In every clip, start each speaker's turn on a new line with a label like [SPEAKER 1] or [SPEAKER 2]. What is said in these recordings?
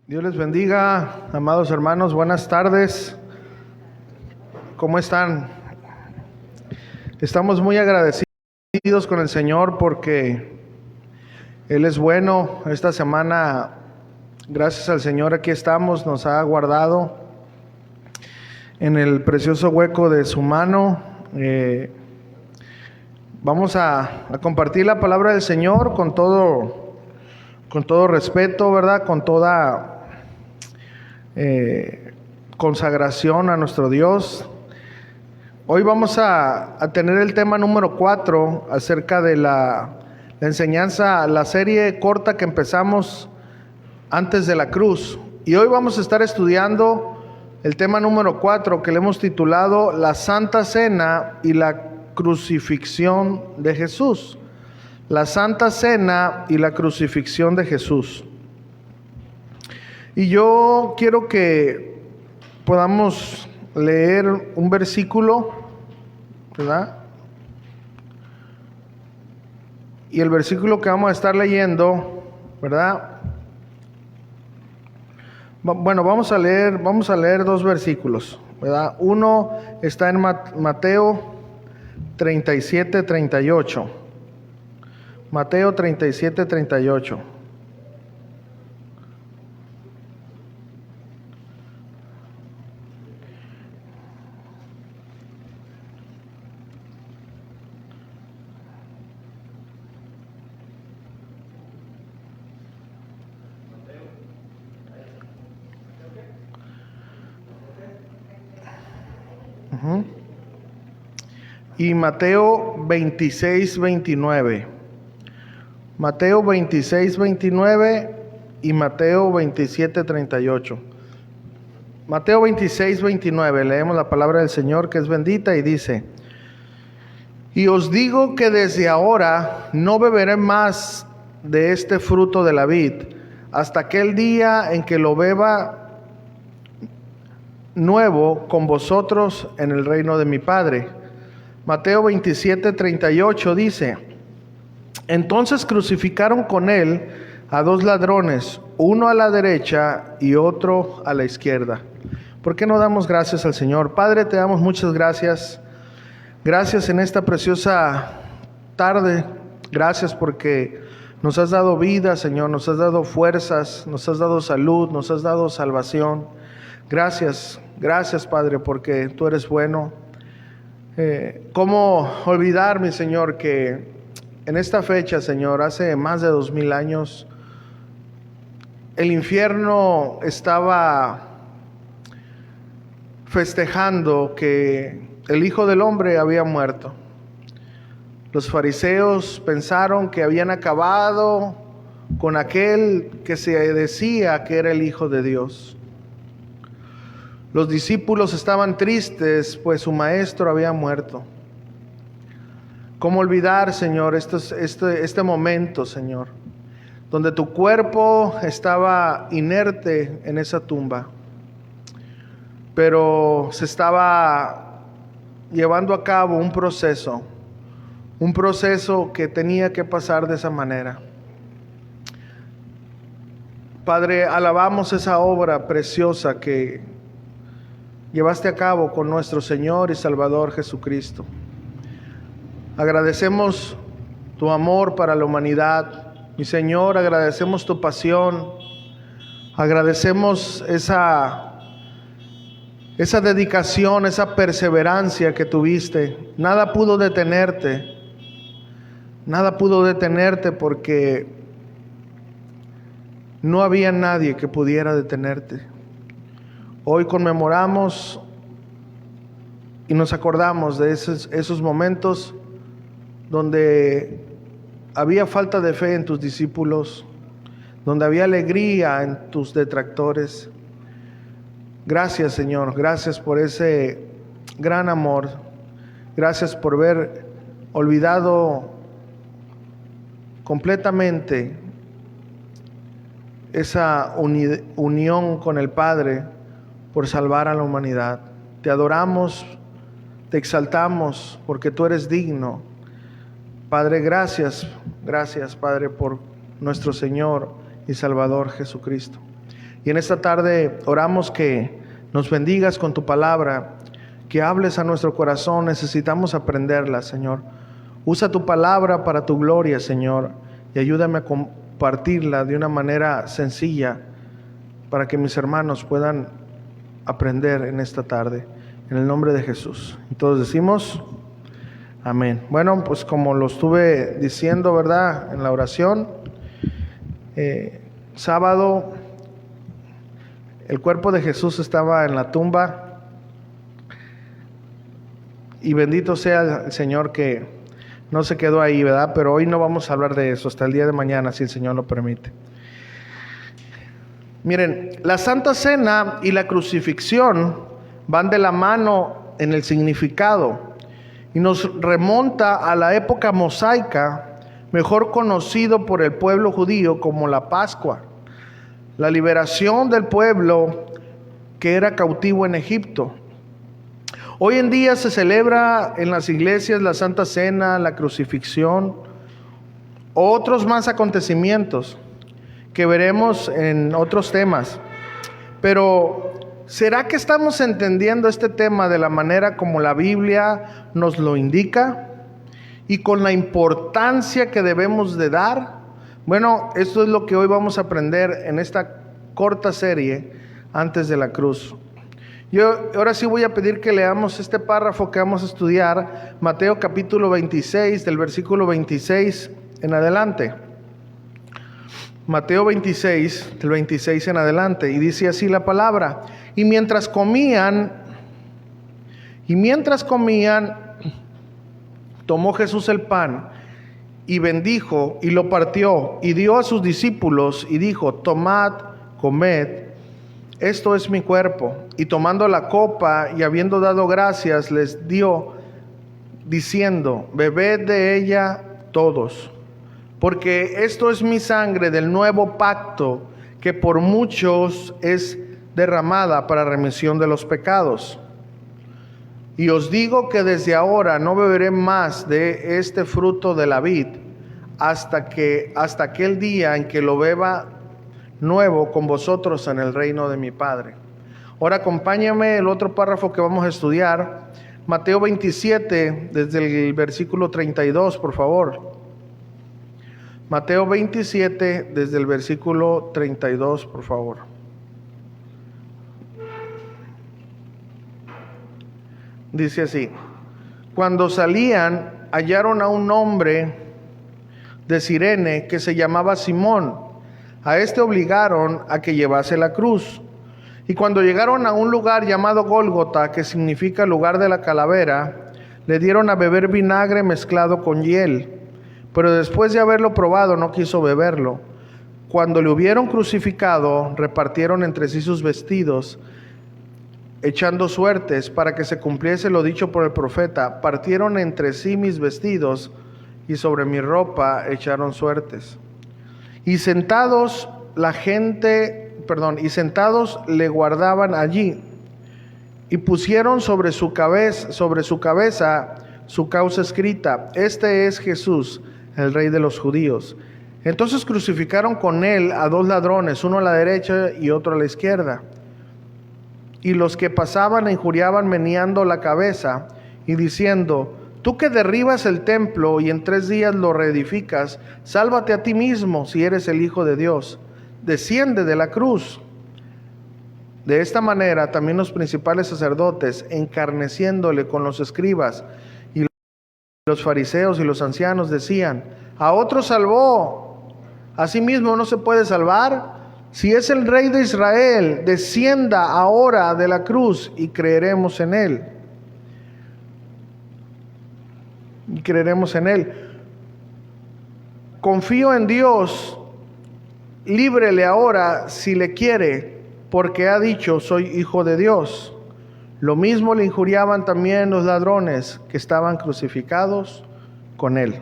[SPEAKER 1] Dios les bendiga, amados hermanos, buenas tardes. ¿Cómo están? Estamos muy agradecidos con el Señor porque Él es bueno. Esta semana, gracias al Señor, aquí estamos, nos ha guardado en el precioso hueco de su mano. Vamos a compartir la palabra del Señor con todo respeto, ¿verdad? Con toda consagración a nuestro Dios. Hoy vamos a tener el tema número 4 acerca de la enseñanza, la serie corta que empezamos antes de la cruz. Y hoy vamos a estar estudiando el tema número 4 que le hemos titulado La Santa Cena y la Crucifixión de Jesús. La Santa Cena y la Crucifixión de Jesús. Y yo quiero que podamos leer un versículo, ¿verdad? Y el versículo que vamos a estar leyendo, ¿verdad? Bueno, vamos a leer dos versículos, ¿verdad? Uno está en Mateo 37:38. Mateo 37:38. Y Mateo 26:29. Mateo 26:29 y Mateo 27:38. Mateo 26:29, leemos la palabra del Señor que es bendita y dice: Y os digo que desde ahora no beberé más de este fruto de la vid, hasta aquel día en que lo beba nuevo con vosotros en el reino de mi Padre. Mateo 27:38 dice: Entonces crucificaron con él a dos ladrones, uno a la derecha y otro a la izquierda. ¿Por qué no damos gracias al Señor? Padre, te damos muchas gracias. Gracias en esta preciosa tarde. Gracias porque nos has dado vida, Señor, nos has dado fuerzas, nos has dado salud, nos has dado salvación. Gracias, Padre, porque tú eres bueno. ¿Cómo olvidar, mi Señor, que en esta fecha, Señor, hace más de 2000 años, el infierno estaba festejando que el Hijo del Hombre había muerto? Los fariseos pensaron que habían acabado con aquel que se decía que era el Hijo de Dios. Los discípulos estaban tristes, pues su maestro había muerto. ¿Cómo olvidar, Señor, este momento, Señor, donde tu cuerpo estaba inerte en esa tumba, pero se estaba llevando a cabo un proceso que tenía que pasar de esa manera? Padre, alabamos esa obra preciosa que llevaste a cabo con nuestro Señor y Salvador Jesucristo. Agradecemos tu amor para la humanidad, mi Señor, agradecemos tu pasión, agradecemos esa dedicación, esa perseverancia que tuviste. Nada pudo detenerte porque no había nadie que pudiera detenerte. Hoy conmemoramos y nos acordamos de esos momentos donde había falta de fe en tus discípulos, donde había alegría en tus detractores. Gracias, Señor, gracias por ese gran amor. Gracias por haber olvidado completamente esa unión con el Padre por salvar a la humanidad. Te adoramos, te exaltamos porque tú eres digno. Padre, gracias, Padre, por nuestro Señor y Salvador Jesucristo. Y en esta tarde oramos que nos bendigas con tu palabra, que hables a nuestro corazón. Necesitamos aprenderla, Señor. Usa tu palabra para tu gloria, Señor, y ayúdame a compartirla de una manera sencilla para que mis hermanos puedan aprender en esta tarde. En el nombre de Jesús. Y todos decimos amén. Bueno, pues como lo estuve diciendo, ¿verdad?, en la oración, sábado el cuerpo de Jesús estaba en la tumba, y bendito sea el Señor que no se quedó ahí, ¿verdad? Pero hoy no vamos a hablar de eso, hasta el día de mañana, si el Señor lo permite. Miren, la Santa Cena y la crucifixión van de la mano en el significado y nos remonta a la época mosaica, mejor conocido por el pueblo judío como la Pascua, la liberación del pueblo que era cautivo en Egipto. Hoy en día se celebra en las iglesias la Santa Cena, la crucifixión, otros más acontecimientos que veremos en otros temas. Pero ¿será que estamos entendiendo este tema de la manera como la Biblia nos lo indica y con la importancia que debemos de dar? Bueno, esto es lo que hoy vamos a aprender en esta corta serie antes de la cruz. Yo ahora sí voy a pedir que leamos este párrafo que vamos a estudiar, Mateo capítulo 26, del versículo 26 en adelante. Mateo 26, del 26 en adelante, y dice así la palabra: y mientras comían, tomó Jesús el pan y bendijo y lo partió y dio a sus discípulos y dijo: tomad, comed, esto es mi cuerpo. Y tomando la copa y habiendo dado gracias, les dio, diciendo: bebed de ella todos, porque esto es mi sangre del nuevo pacto, que por muchos es derramada para remisión de los pecados. Y os digo que desde ahora no beberé más de este fruto de la vid, hasta aquel día en que lo beba nuevo con vosotros en el reino de mi Padre. Ahora acompáñame el otro párrafo que vamos a estudiar, Mateo 27, desde el versículo 32, por favor. Mateo 27, desde el versículo 32, por favor. Dice así: cuando salían, hallaron a un hombre de Cirene que se llamaba Simón. A este obligaron a que llevase la cruz. Y cuando llegaron a un lugar llamado Gólgota, que significa lugar de la calavera, le dieron a beber vinagre mezclado con hiel. Pero después de haberlo probado, no quiso beberlo. Cuando le hubieron crucificado, repartieron entre sí sus vestidos, echando suertes para que se cumpliese lo dicho por el profeta: partieron entre sí mis vestidos, y sobre mi ropa echaron suertes. Y sentados le guardaban allí, y pusieron sobre su cabeza su causa escrita: este es Jesús, el Rey de los Judíos. Entonces crucificaron con él a dos ladrones, uno a la derecha y otro a la izquierda. Y los que pasaban injuriaban meneando la cabeza y diciendo: tú que derribas el templo y en 3 días lo reedificas, sálvate a ti mismo si eres el Hijo de Dios. Desciende de la cruz. De esta manera también los principales sacerdotes, encarneciéndole con los escribas y los fariseos y los ancianos, decían: a otro salvó, a sí mismo no se puede salvar. Si es el Rey de Israel, descienda ahora de la cruz y creeremos en él. Confío en Dios, líbrele ahora si le quiere, porque ha dicho: soy hijo de Dios. Lo mismo le injuriaban también los ladrones que estaban crucificados con él.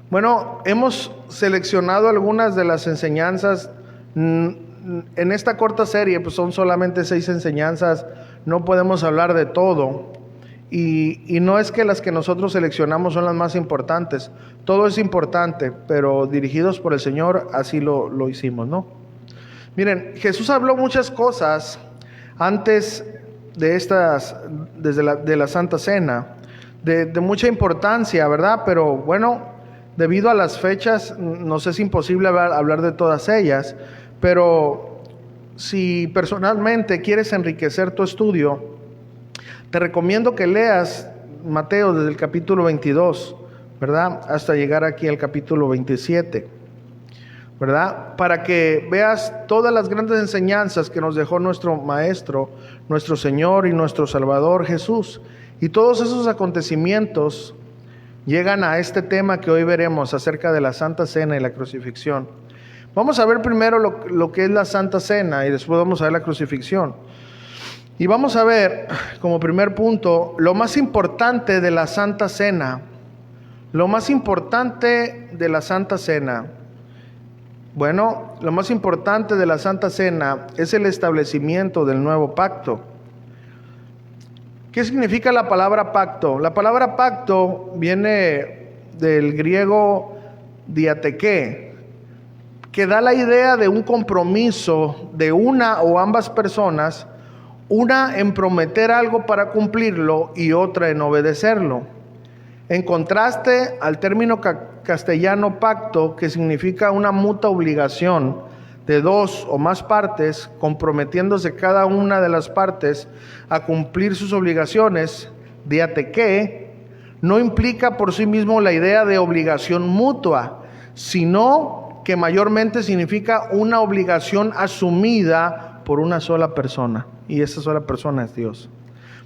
[SPEAKER 1] Bueno, hemos seleccionado algunas de las enseñanzas. En esta corta serie, pues son solamente 6 enseñanzas, no podemos hablar de todo. Y no es que las que nosotros seleccionamos son las más importantes, todo es importante, pero dirigidos por el Señor, así lo hicimos, ¿no? Miren, Jesús habló muchas cosas antes de de la Santa Cena, de mucha importancia, ¿verdad? Pero bueno, debido a las fechas, nos es imposible hablar de todas ellas, pero si personalmente quieres enriquecer tu estudio, te recomiendo que leas Mateo desde el capítulo 22, ¿verdad? Hasta llegar aquí al capítulo 27, ¿verdad? Para que veas todas las grandes enseñanzas que nos dejó nuestro Maestro, nuestro Señor y nuestro Salvador Jesús. Y todos esos acontecimientos llegan a este tema que hoy veremos acerca de la Santa Cena y la crucifixión. Vamos a ver primero lo que es la Santa Cena y después vamos a ver la crucifixión. Y vamos a ver como primer punto lo más importante de la Santa Cena. Lo más importante de la Santa Cena. Bueno, lo más importante de la Santa Cena es el establecimiento del nuevo pacto. ¿Qué significa la palabra pacto? La palabra pacto viene del griego diateké, que da la idea de un compromiso de una o ambas personas, una en prometer algo para cumplirlo y otra en obedecerlo. En contraste al término castellano pacto, que significa una mutua obligación de dos o más partes, comprometiéndose cada una de las partes a cumplir sus obligaciones, diateké, no implica por sí mismo la idea de obligación mutua, sino que mayormente significa una obligación asumida por una sola persona, y esa sola persona es Dios.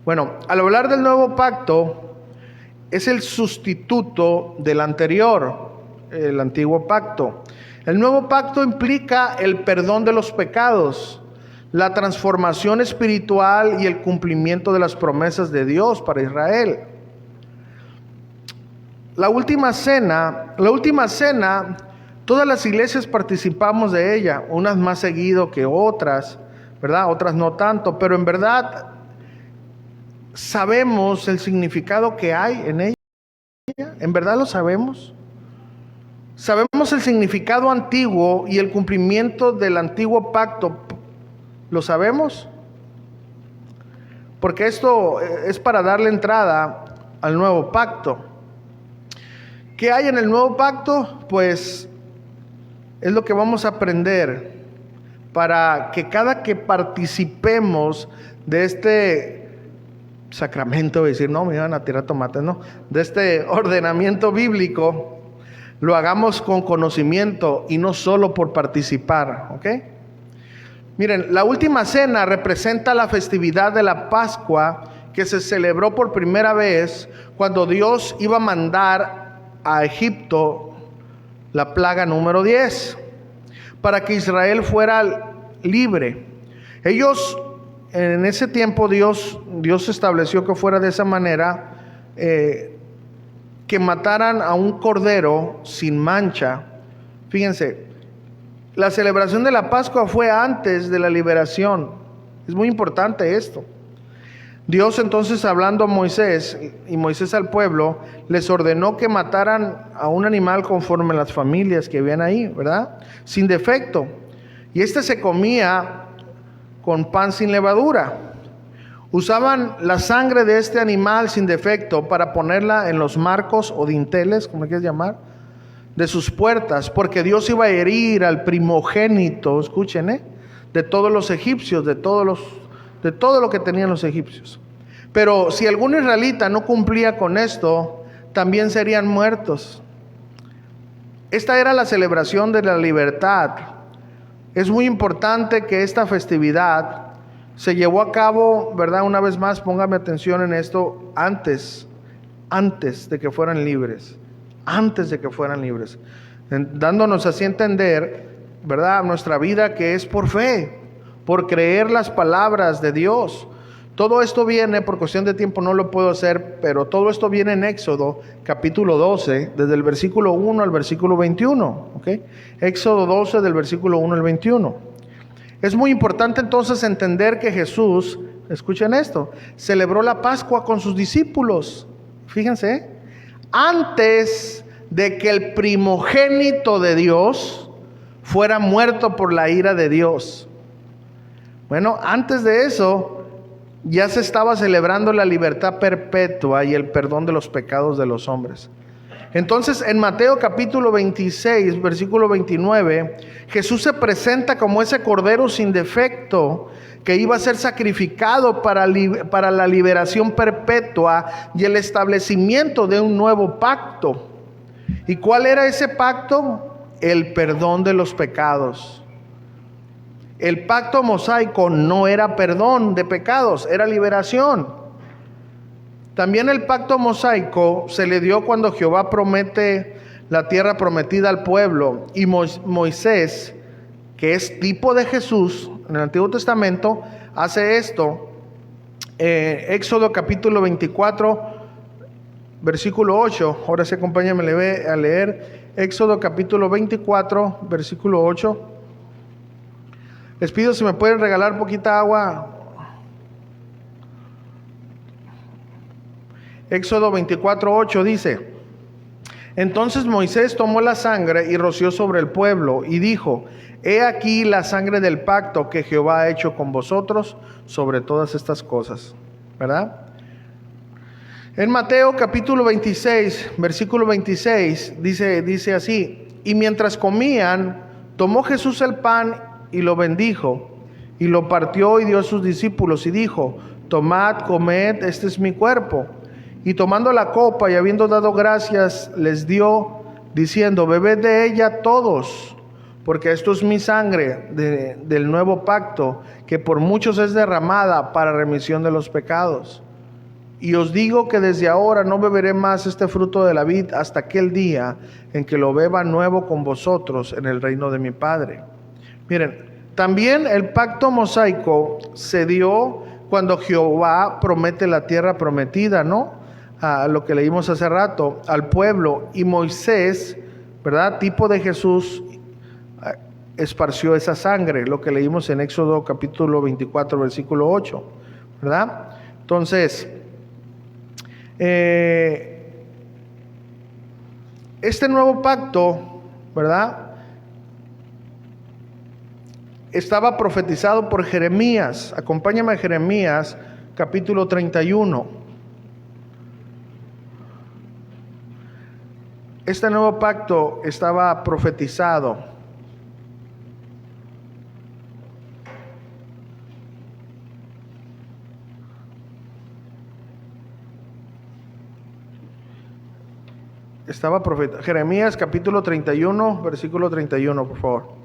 [SPEAKER 1] Bueno, al hablar del nuevo pacto, es el sustituto del anterior, el antiguo pacto. El nuevo pacto implica el perdón de los pecados, la transformación espiritual y el cumplimiento de las promesas de Dios para Israel. La última cena, todas las iglesias participamos de ella, unas más seguido que otras, ¿verdad? Otras no tanto, pero en verdad sabemos el significado que hay en ella. ¿En verdad lo sabemos? Sabemos el significado antiguo y el cumplimiento del antiguo pacto. ¿Lo sabemos? Porque esto es para darle entrada al nuevo pacto. ¿Qué hay en el nuevo pacto? Pues es lo que vamos a aprender para que cada que participemos de este sacramento, decir, no, me iban a tirar tomates, no, de este ordenamiento bíblico, lo hagamos con conocimiento y no solo por participar, ¿ok? Miren, la última cena representa la festividad de la Pascua que se celebró por primera vez cuando Dios iba a mandar a Egipto la plaga número 10 para que Israel fuera libre. Ellos, en ese tiempo Dios estableció que fuera de esa manera, que mataran a un cordero sin mancha. Fíjense, la celebración de la Pascua fue antes de la liberación. Es muy importante esto. Dios entonces, hablando a Moisés y Moisés al pueblo, les ordenó que mataran a un animal conforme a las familias que habían ahí, ¿verdad? Sin defecto. Y este se comía con pan sin levadura. Usaban la sangre de este animal sin defecto para ponerla en los marcos o dinteles, como quieras llamar, de sus puertas, porque Dios iba a herir al primogénito, escuchen, de todos los egipcios, de todo lo que tenían los egipcios. Pero si algún israelita no cumplía con esto, también serían muertos. Esta era la celebración de la libertad. Es muy importante que esta festividad se llevó a cabo, ¿verdad? Una vez más, póngame atención en esto, antes de que fueran libres. Antes de que fueran libres. Dándonos así a entender, ¿verdad? Nuestra vida que es por fe, por creer las palabras de Dios. Todo esto viene, por cuestión de tiempo no lo puedo hacer, pero todo esto viene en Éxodo capítulo 12, desde el versículo 1 al versículo 21. ¿Ok? Éxodo 12 del versículo 1 al 21. Es muy importante entonces entender que Jesús, escuchen esto, celebró la Pascua con sus discípulos. Fíjense, antes de que el primogénito de Dios fuera muerto por la ira de Dios. Bueno, antes de eso ya se estaba celebrando la libertad perpetua y el perdón de los pecados de los hombres. Entonces, en Mateo capítulo 26, versículo 29, Jesús se presenta como ese cordero sin defecto que iba a ser sacrificado para la liberación perpetua y el establecimiento de un nuevo pacto. ¿Y cuál era ese pacto? El perdón de los pecados. El pacto mosaico no era perdón de pecados, era liberación. También el pacto mosaico se le dio cuando Jehová promete la tierra prometida al pueblo, y Moisés, que es tipo de Jesús en el Antiguo Testamento, hace esto. Éxodo capítulo 24, versículo 8. Ahora sí, acompáñame a leer Éxodo capítulo 24, versículo 8. Les pido si me pueden regalar poquita agua. Éxodo 24, 8 dice: entonces Moisés tomó la sangre y roció sobre el pueblo y dijo: he aquí la sangre del pacto que Jehová ha hecho con vosotros sobre todas estas cosas. ¿Verdad? En Mateo capítulo 26, versículo 26, dice así: y mientras comían, tomó Jesús el pan y lo bendijo, y lo partió y dio a sus discípulos, y dijo: tomad, comed, este es mi cuerpo. Y tomando la copa y habiendo dado gracias, les dio, diciendo: bebed de ella todos, porque esto es mi sangre del nuevo pacto, que por muchos es derramada para remisión de los pecados. Y os digo que desde ahora no beberé más este fruto de la vid hasta aquel día en que lo beba nuevo con vosotros en el reino de mi Padre. Miren, también el pacto mosaico se dio cuando Jehová promete la tierra prometida, ¿no? A lo que leímos hace rato, al pueblo, y Moisés, ¿verdad? Tipo de Jesús, esparció esa sangre, lo que leímos en Éxodo capítulo 24, versículo 8, ¿verdad? Entonces, este nuevo pacto, ¿verdad?, estaba profetizado por Jeremías. Acompáñame a Jeremías capítulo 31. Este nuevo pacto estaba profetizado. Jeremías capítulo 31, versículo 31, por favor.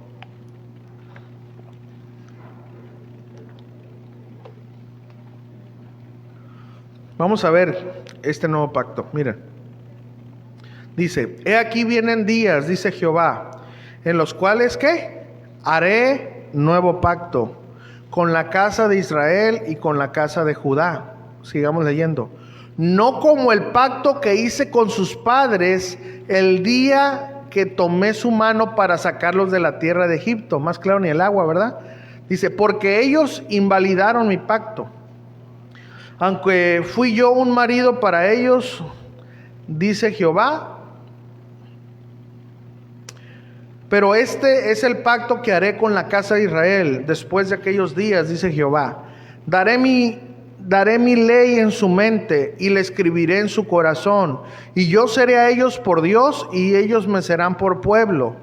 [SPEAKER 1] Vamos a ver este nuevo pacto. Miren. Dice: he aquí vienen días, dice Jehová, en los cuales, ¿qué? Haré nuevo pacto con la casa de Israel y con la casa de Judá. Sigamos leyendo. No como el pacto que hice con sus padres el día que tomé su mano para sacarlos de la tierra de Egipto. Más claro ni el agua, ¿verdad? Dice: porque ellos invalidaron mi pacto, aunque fui yo un marido para ellos, dice Jehová. Pero este es el pacto que haré con la casa de Israel después de aquellos días, dice Jehová. Daré mi ley en su mente y la escribiré en su corazón. Y yo seré a ellos por Dios y ellos me serán por pueblo.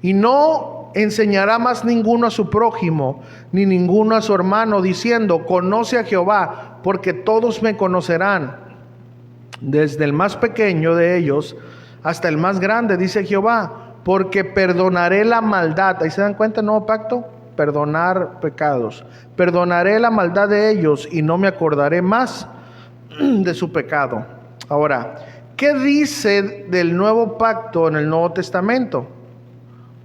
[SPEAKER 1] Y no enseñará más ninguno a su prójimo, ni ninguno a su hermano, diciendo: conoce a Jehová, porque todos me conocerán, desde el más pequeño de ellos hasta el más grande, dice Jehová, porque perdonaré la maldad. Ahí se dan cuenta el nuevo pacto: perdonar pecados. Perdonaré la maldad de ellos y no me acordaré más de su pecado. Ahora, ¿qué dice del nuevo pacto en el Nuevo Testamento?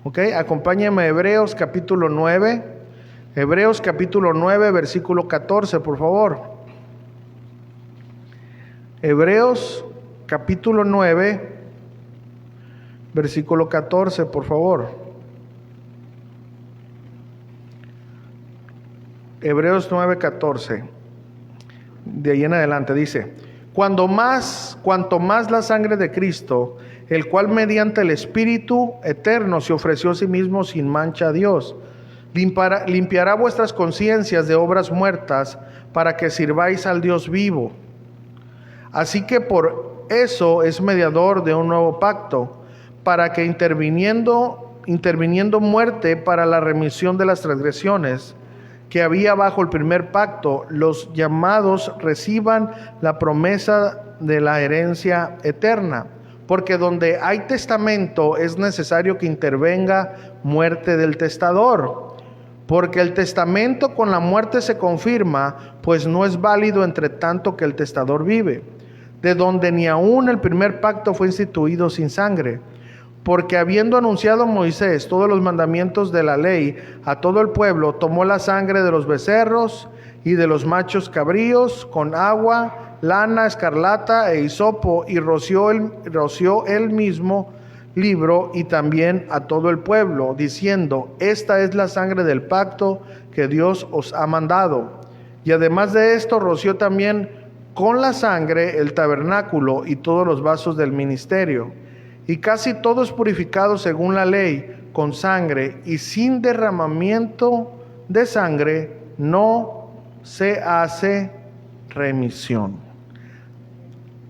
[SPEAKER 1] Ok, acompáñenme a Hebreos capítulo 9. Hebreos capítulo 9, versículo 14, por favor. Hebreos capítulo 9, versículo 14, por favor. Hebreos 9, 14. De ahí en adelante dice: cuanto más la sangre de Cristo, el cual mediante el Espíritu eterno se ofreció a sí mismo sin mancha a Dios, limpiará vuestras conciencias de obras muertas para que sirváis al Dios vivo. Así que por eso es mediador de un nuevo pacto, para que interviniendo muerte para la remisión de las transgresiones que había bajo el primer pacto, los llamados reciban la promesa de la herencia eterna. Porque donde hay testamento es necesario que intervenga muerte del testador. Porque el testamento con la muerte se confirma, pues no es válido entre tanto que el testador vive. De donde ni aun el primer pacto fue instituido sin sangre. Porque habiendo anunciado Moisés todos los mandamientos de la ley a todo el pueblo, tomó la sangre de los becerros y de los machos cabríos con agua, lana, escarlata e hisopo, y roció él mismo libro y también a todo el pueblo, diciendo: esta es la sangre del pacto que Dios os ha mandado. Y además de esto roció también con la sangre el tabernáculo y todos los vasos del ministerio. Y casi todo es purificado según la ley con sangre, y sin derramamiento de sangre no se hace remisión.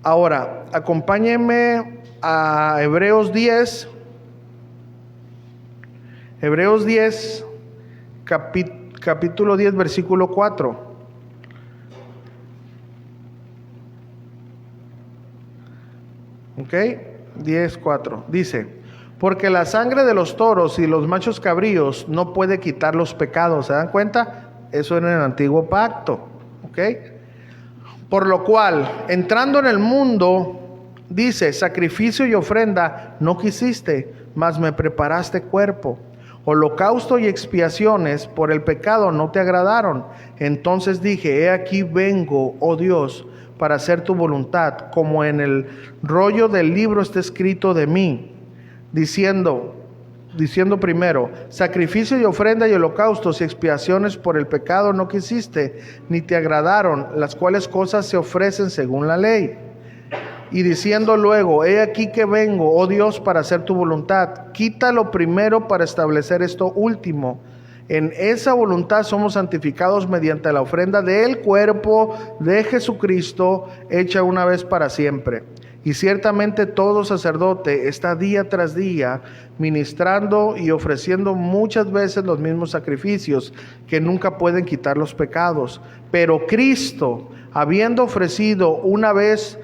[SPEAKER 1] Ahora, acompáñenme a Hebreos 10. Hebreos 10, capítulo 10, versículo 4. ¿Ok? 10:4 dice: porque la sangre de los toros y los machos cabríos no puede quitar los pecados. ¿Se dan cuenta? Eso era en el antiguo pacto. ¿Ok? Por lo cual, entrando en el mundo, dice: sacrificio y ofrenda no quisiste, mas me preparaste cuerpo. Holocausto y expiaciones por el pecado no te agradaron. Entonces dije: he aquí vengo, oh Dios, para hacer tu voluntad, como en el rollo del libro está escrito de mí, diciendo primero: sacrificio y ofrenda y holocaustos y expiaciones por el pecado no quisiste, ni te agradaron, las cuales cosas se ofrecen según la ley. Y diciendo luego: he aquí que vengo, oh Dios, para hacer tu voluntad. Quítalo primero para establecer esto último. En esa voluntad somos santificados mediante la ofrenda del cuerpo de Jesucristo, hecha una vez para siempre. Y ciertamente todo sacerdote está día tras día ministrando y ofreciendo muchas veces los mismos sacrificios que nunca pueden quitar los pecados. Pero Cristo, habiendo ofrecido una vez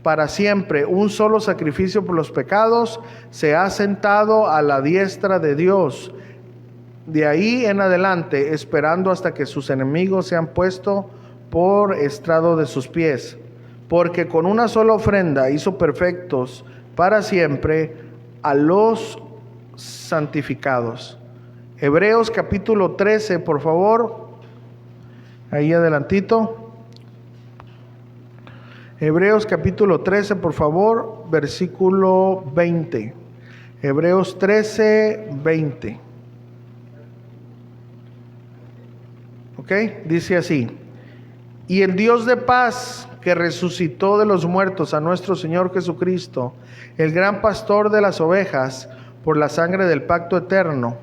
[SPEAKER 1] para siempre un solo sacrificio por los pecados, se ha sentado a la diestra de Dios. De ahí en adelante, esperando hasta que sus enemigos sean puestos por estrado de sus pies. Porque con una sola ofrenda hizo perfectos para siempre a los santificados. Hebreos capítulo 13, por favor. Ahí adelantito. Hebreos capítulo 13, por favor, versículo 20. Hebreos 13, 20. ¿Ok? Dice así: y el Dios de paz, que resucitó de los muertos a nuestro Señor Jesucristo, el gran pastor de las ovejas, por la sangre del pacto eterno.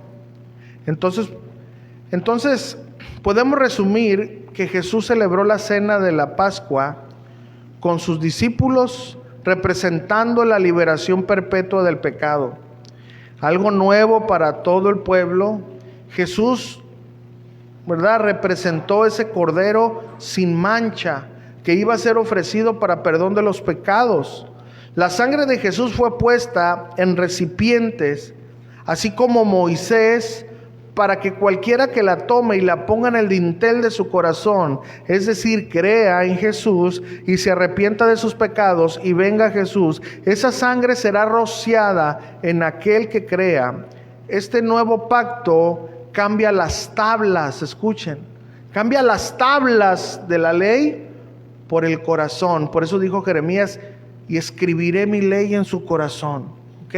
[SPEAKER 1] Entonces podemos resumir que Jesús celebró la cena de la Pascua con sus discípulos, representando la liberación perpetua del pecado. Algo nuevo para todo el pueblo. Jesús, ¿verdad?, representó ese cordero sin mancha que iba a ser ofrecido para perdón de los pecados. La sangre de Jesús fue puesta en recipientes, así como Moisés, para que cualquiera que la tome y la ponga en el dintel de su corazón, es decir, crea en Jesús y se arrepienta de sus pecados y venga a Jesús, esa sangre será rociada en aquel que crea. Este nuevo pacto cambia las tablas, escuchen, cambia las tablas de la ley por el corazón. Por eso dijo Jeremías: y escribiré mi ley en su corazón. ¿Ok?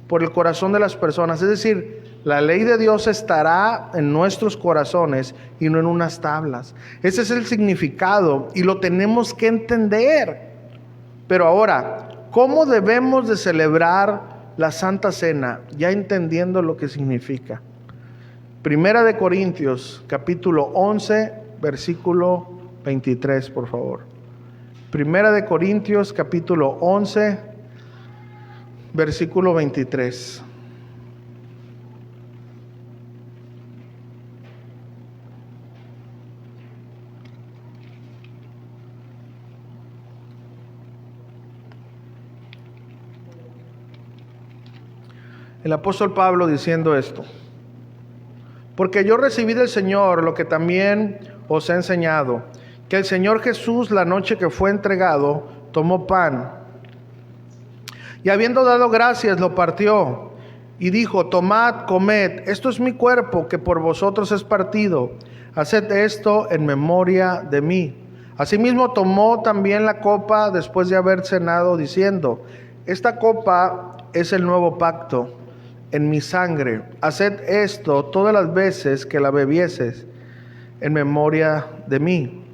[SPEAKER 1] Por el corazón de las personas. Es decir, La ley de Dios estará en nuestros corazones y no en unas tablas. Ese es el significado y lo tenemos que entender. Pero ahora, ¿cómo debemos de celebrar la Santa Cena? Ya entendiendo lo que significa. Primera de Corintios, capítulo 11, versículo 23, por favor. Primera de Corintios, capítulo 11, versículo 23. El apóstol Pablo diciendo esto: porque yo recibí del Señor lo que también os he enseñado, que el Señor Jesús, la noche que fue entregado, tomó pan, y habiendo dado gracias, lo partió, y dijo: tomad, comed, esto es mi cuerpo, que por vosotros es partido, haced esto en memoria de mí. Asimismo tomó también la copa después de haber cenado, diciendo: esta copa es el nuevo pacto en mi sangre. Haced esto todas las veces que la bebieses en memoria de mí.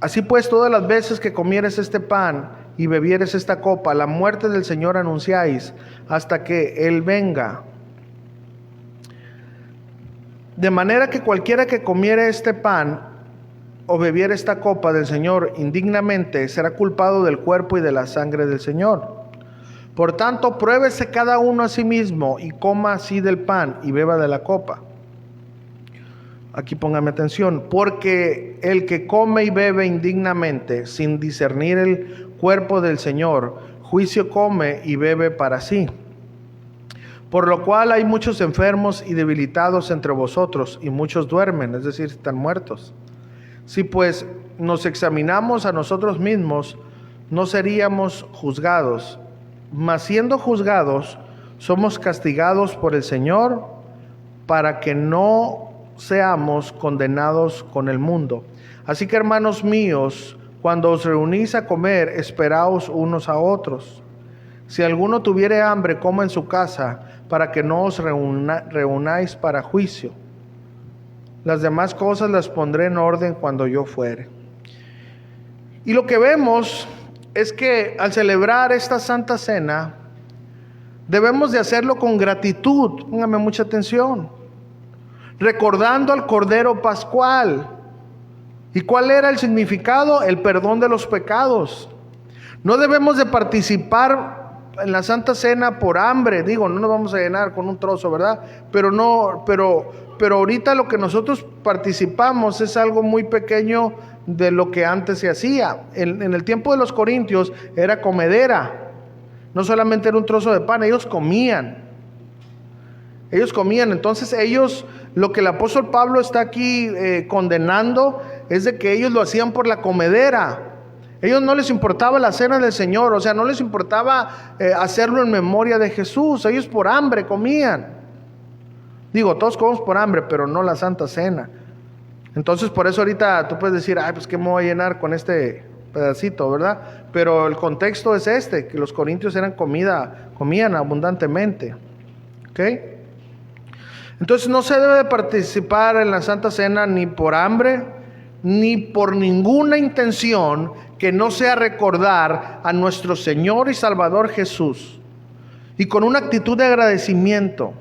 [SPEAKER 1] Así pues, todas las veces que comieres este pan y bebieres esta copa, la muerte del Señor anunciáis hasta que Él venga. De manera que cualquiera que comiere este pan o bebiere esta copa del Señor indignamente será culpado del cuerpo y de la sangre del Señor. Por tanto, pruébese cada uno a sí mismo y coma así del pan y beba de la copa. Aquí póngame atención: porque el que come y bebe indignamente, sin discernir el cuerpo del Señor, juicio come y bebe para sí. Por lo cual hay muchos enfermos y debilitados entre vosotros, y muchos duermen, es decir, están muertos. Si pues nos examinamos a nosotros mismos, no seríamos juzgados. Mas siendo juzgados, somos castigados por el Señor, para que no seamos condenados con el mundo. Así que, hermanos míos, cuando os reunís a comer, esperaos unos a otros. Si alguno tuviere hambre, coma en su casa, para que no os reunáis para juicio. Las demás cosas las pondré en orden cuando yo fuere. Y lo que vemos es que al celebrar esta Santa Cena, debemos de hacerlo con gratitud. Póngame mucha atención. Recordando al Cordero Pascual. ¿Y cuál era el significado? El perdón de los pecados. No debemos de participar en la Santa Cena por hambre. Digo, no nos vamos a llenar con un trozo, ¿verdad? Pero ahorita lo que nosotros participamos es algo muy pequeño de lo que antes se hacía. En el tiempo de los corintios era comedera. No solamente era un trozo de pan, ellos comían. Entonces lo que el apóstol Pablo está aquí condenando es de que ellos lo hacían por la comedera. Ellos no les importaba la cena del Señor, o sea, no les importaba hacerlo en memoria de Jesús. Ellos por hambre comían. Digo, todos comemos por hambre, pero no la Santa Cena. Entonces, por eso ahorita tú puedes decir: ay, pues ¿qué me voy a llenar con este pedacito, verdad? Pero el contexto es que los corintios comían abundantemente. ¿Ok? Entonces no se debe de participar en la Santa Cena ni por hambre, ni por ninguna intención que no sea recordar a nuestro Señor y Salvador Jesús, y con una actitud de agradecimiento.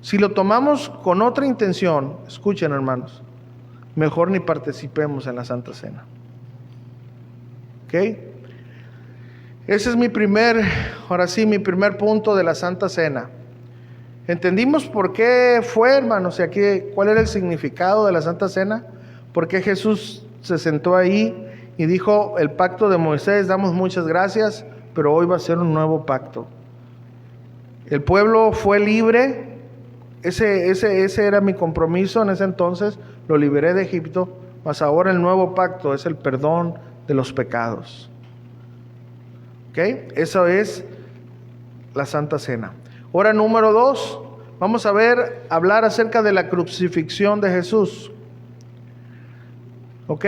[SPEAKER 1] Si lo tomamos con otra intención, escuchen, hermanos, mejor ni participemos en la Santa Cena. ¿Ok? Ese es mi primer punto de la Santa Cena. ¿Entendimos por qué fue, hermanos? Y aquí, ¿cuál era el significado de la Santa Cena? ¿Por qué Jesús se sentó ahí y dijo: el pacto de Moisés, damos muchas gracias, pero hoy va a ser un nuevo pacto? El pueblo fue libre. Ese era mi compromiso en ese entonces. Lo liberé de Egipto. Mas ahora el nuevo pacto es el perdón de los pecados. ¿Ok? Eso es la Santa Cena. Ahora, número 2, vamos a hablar acerca de la crucifixión de Jesús. ¿Ok?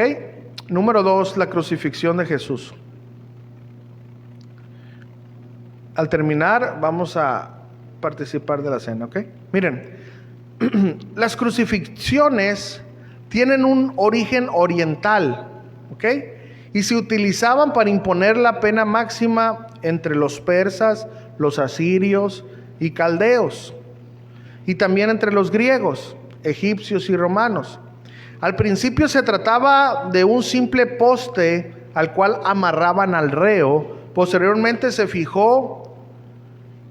[SPEAKER 1] Número 2, la crucifixión de Jesús. Al terminar, vamos a participar de la cena, ¿ok? Miren, las crucifixiones tienen un origen oriental, ¿ok? Y se utilizaban para imponer la pena máxima entre los persas, los asirios y caldeos, y también entre los griegos, egipcios y romanos. Al principio se trataba de un simple poste al cual amarraban al reo. Posteriormente se fijó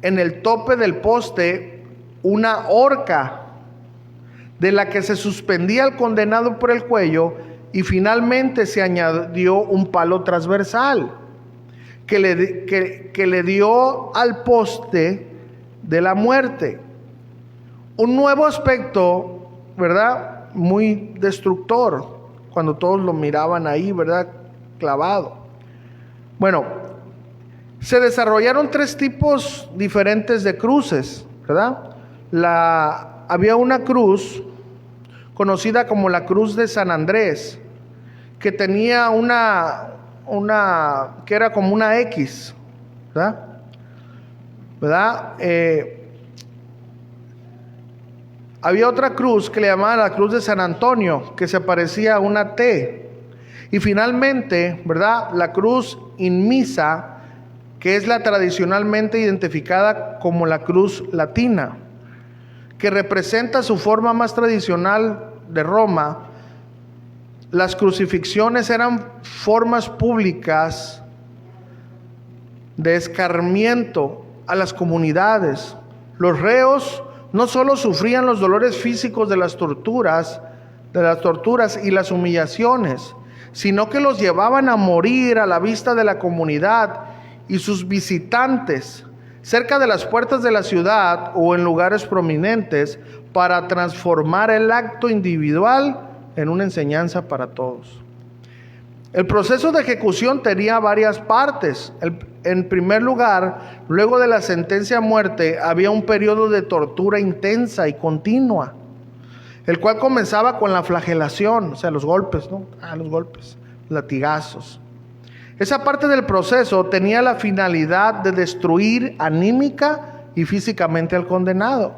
[SPEAKER 1] en el tope del poste una horca de la que se suspendía al condenado por el cuello, y finalmente se añadió un palo transversal que le dio al poste de la muerte un nuevo aspecto, ¿verdad? Muy destructor, cuando todos lo miraban ahí, ¿verdad? Clavado. Bueno, se desarrollaron tres tipos diferentes de cruces, ¿verdad? Había una cruz conocida como la cruz de San Andrés, que tenía que era como una X, ¿verdad? Había otra cruz que le llamaban la cruz de San Antonio, que se parecía a una T. Y finalmente, ¿verdad?, la cruz inmisa, que es la tradicionalmente identificada como la cruz latina, que representa su forma más tradicional de Roma. Las crucifixiones eran formas públicas de escarmiento a las comunidades. Los reos no solo sufrían los dolores físicos de las torturas y las humillaciones, sino que los llevaban a morir a la vista de la comunidad y sus visitantes, cerca de las puertas de la ciudad o en lugares prominentes, para transformar el acto individual en una enseñanza para todos. El proceso de ejecución tenía varias partes. En primer lugar, luego de la sentencia a muerte, había un periodo de tortura intensa y continua, el cual comenzaba con la flagelación, o sea, los golpes, ¿no? Los golpes, latigazos. Esa parte del proceso tenía la finalidad de destruir anímica y físicamente al condenado.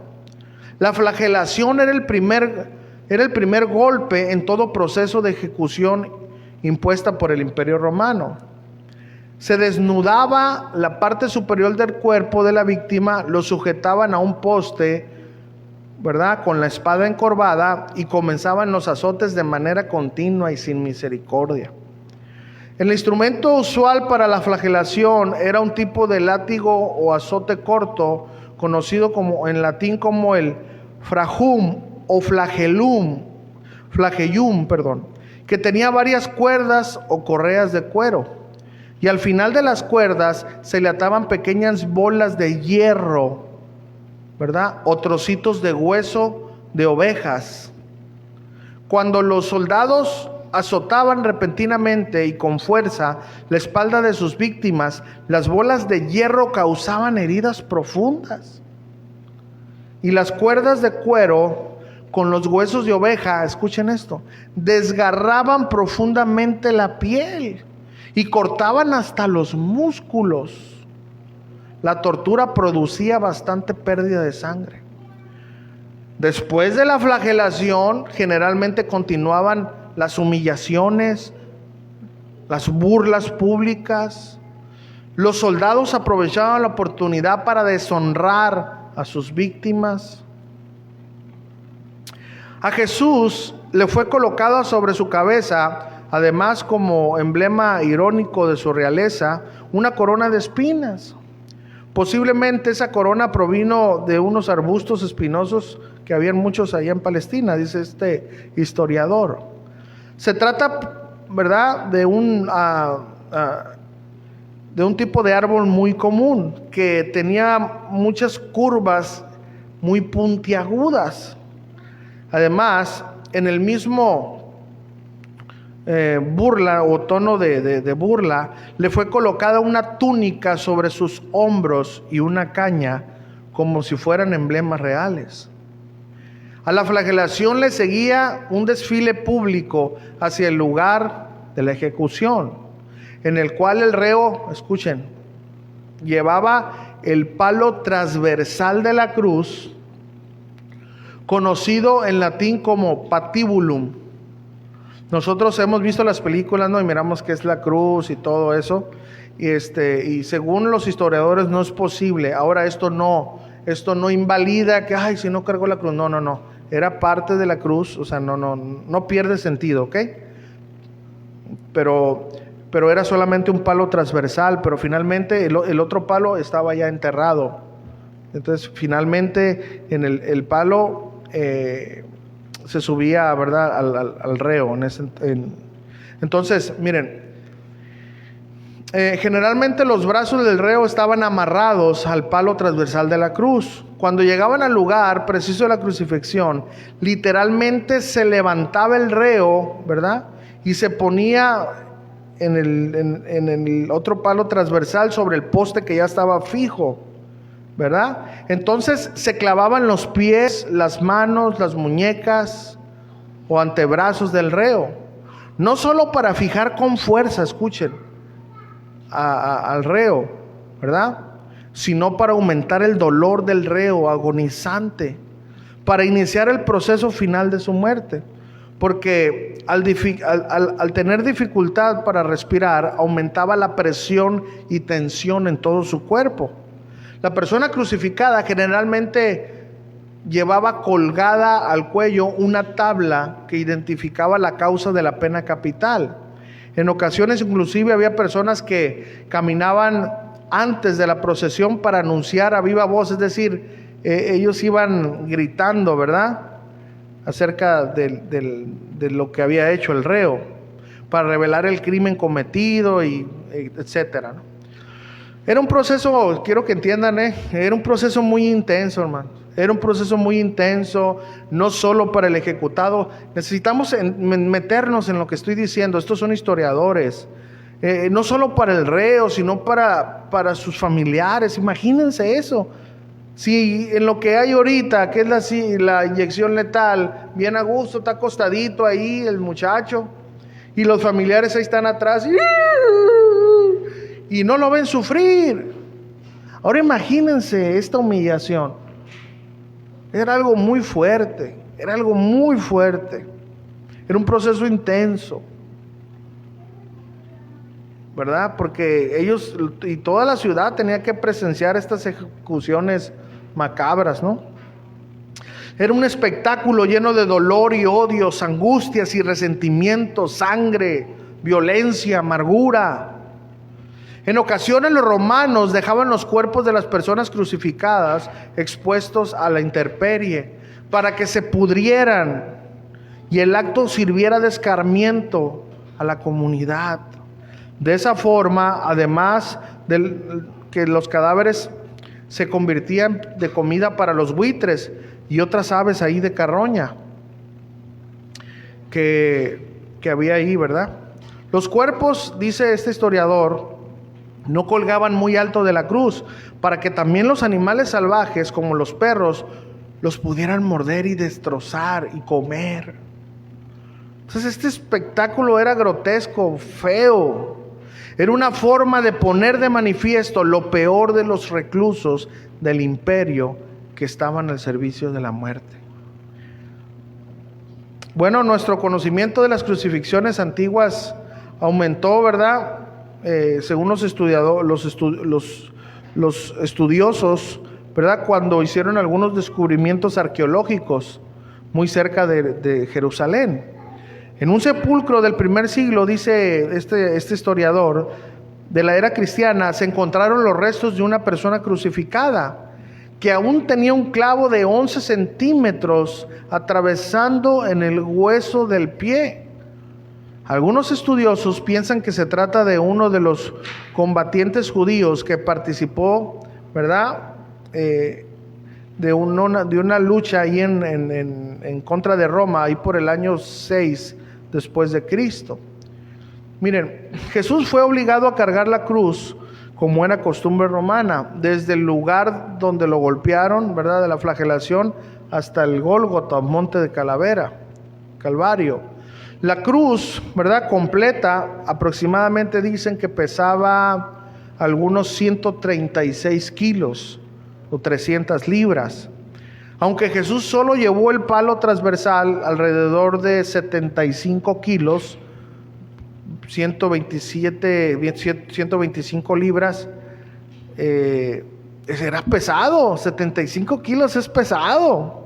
[SPEAKER 1] La flagelación era el primer golpe en todo proceso de ejecución impuesta por el Imperio Romano. Se desnudaba la parte superior del cuerpo de la víctima, lo sujetaban a un poste, ¿verdad?, con la espada encorvada, y comenzaban los azotes de manera continua y sin misericordia. El instrumento usual para la flagelación era un tipo de látigo o azote corto, conocido en latín como el fragum o flagellum, que tenía varias cuerdas o correas de cuero, y al final de las cuerdas se le ataban pequeñas bolas de hierro, ¿verdad?, o trocitos de hueso de ovejas. Cuando los soldados azotaban repentinamente y con fuerza la espalda de sus víctimas, las bolas de hierro causaban heridas profundas, y las cuerdas de cuero con los huesos de oveja, escuchen esto, desgarraban profundamente la piel y cortaban hasta los músculos. La tortura producía bastante pérdida de sangre. Después de la flagelación, generalmente continuaban las humillaciones, las burlas públicas. Los soldados aprovechaban la oportunidad para deshonrar a sus víctimas. A Jesús le fue colocada sobre su cabeza, además como emblema irónico de su realeza, una corona de espinas. Posiblemente esa corona provino de unos arbustos espinosos que habían muchos allá en Palestina, dice este historiador. Se trata, ¿verdad?, de un tipo de árbol muy común, que tenía muchas curvas muy puntiagudas. Además, en el mismo burla o tono de burla, le fue colocada una túnica sobre sus hombros y una caña, como si fueran emblemas reales. A la flagelación le seguía un desfile público hacia el lugar de la ejecución, en el cual el reo, escuchen, llevaba el palo transversal de la cruz conocido en latín como patibulum. Nosotros hemos visto las películas, ¿no? Y miramos que es la cruz y todo eso. Y según los historiadores no es posible. Ahora esto no invalida que, ay, si no cargó la cruz. No. Era parte de la cruz, o sea, no pierde sentido, ¿ok? Pero era solamente un palo transversal, pero finalmente el otro palo estaba ya enterrado. Entonces, finalmente, en el palo se subía, ¿verdad?, al reo. Entonces, miren, generalmente los brazos del reo estaban amarrados al palo transversal de la cruz. Cuando llegaban al lugar preciso de la crucifixión, literalmente se levantaba el reo, ¿verdad?, y se ponía en el otro palo transversal sobre el poste que ya estaba fijo, ¿verdad? Entonces se clavaban los pies, las manos, las muñecas o antebrazos del reo, no solo para fijar con fuerza, escuchen, al reo, ¿verdad?, sino para aumentar el dolor del reo agonizante, para iniciar el proceso final de su muerte. Porque al tener dificultad para respirar, aumentaba la presión y tensión en todo su cuerpo. La persona crucificada generalmente llevaba colgada al cuello una tabla que identificaba la causa de la pena capital. En ocasiones inclusive había personas que caminaban antes de la procesión para anunciar a viva voz, es decir, ellos iban gritando, ¿verdad?, acerca de lo que había hecho el reo, para revelar el crimen cometido y etcétera, ¿no? Era un proceso, quiero que entiendan, era un proceso muy intenso, hermanos. Era un proceso muy intenso, no solo para el ejecutado. Necesitamos meternos en lo que estoy diciendo. Estos son historiadores. No solo para el reo, sino para sus familiares. Imagínense eso. Si en lo que hay ahorita, que es la inyección letal, bien a gusto, está acostadito ahí el muchacho, y los familiares ahí están atrás, y no lo ven sufrir. Ahora imagínense esta humillación. Era algo muy fuerte, era un proceso intenso, ¿verdad? Porque ellos y toda la ciudad tenía que presenciar estas ejecuciones macabras, ¿no? Era un espectáculo lleno de dolor y odios, angustias y resentimientos, sangre, violencia, amargura. En ocasiones los romanos dejaban los cuerpos de las personas crucificadas expuestos a la intemperie para que se pudrieran y el acto sirviera de escarmiento a la comunidad. De esa forma, además de que los cadáveres se convertían de comida para los buitres y otras aves ahí de carroña que había ahí, ¿verdad? Los cuerpos, dice este historiador, no colgaban muy alto de la cruz para que también los animales salvajes, como los perros, los pudieran morder y destrozar y comer. Entonces este espectáculo era grotesco, feo. Era una forma de poner de manifiesto lo peor de los reclusos del imperio que estaban al servicio de la muerte. Bueno, nuestro conocimiento de las crucifixiones antiguas aumentó, ¿verdad? Según los estudiosos, ¿verdad?, cuando hicieron algunos descubrimientos arqueológicos muy cerca de Jerusalén. En un sepulcro del primer siglo, dice este historiador, de la era cristiana, se encontraron los restos de una persona crucificada, que aún tenía un clavo de 11 centímetros atravesando en el hueso del pie. Algunos estudiosos piensan que se trata de uno de los combatientes judíos que participó, ¿verdad?, de una lucha ahí en contra de Roma, ahí por el año 6 después de Cristo. Miren, Jesús fue obligado a cargar la cruz como era costumbre romana, desde el lugar donde lo golpearon, ¿verdad?, de la flagelación, hasta el Gólgota, monte de Calvario. La cruz, ¿verdad?, completa, aproximadamente dicen que pesaba algunos 136 kilos o 300 libras. Aunque Jesús solo llevó el palo transversal alrededor de 75 kilos, 125 libras, era pesado. 75 kilos es pesado.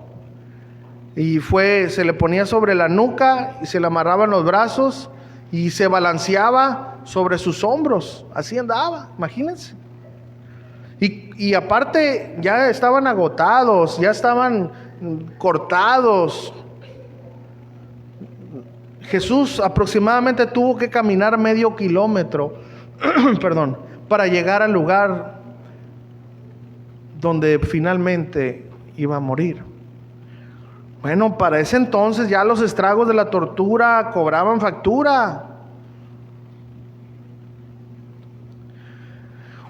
[SPEAKER 1] Y se le ponía sobre la nuca y se le amarraban los brazos y se balanceaba sobre sus hombros. Así andaba, imagínense. Y aparte ya estaban agotados, ya estaban cortados. Jesús aproximadamente tuvo que caminar medio kilómetro, perdón, para llegar al lugar donde finalmente iba a morir. Bueno, para ese entonces ya los estragos de la tortura cobraban factura.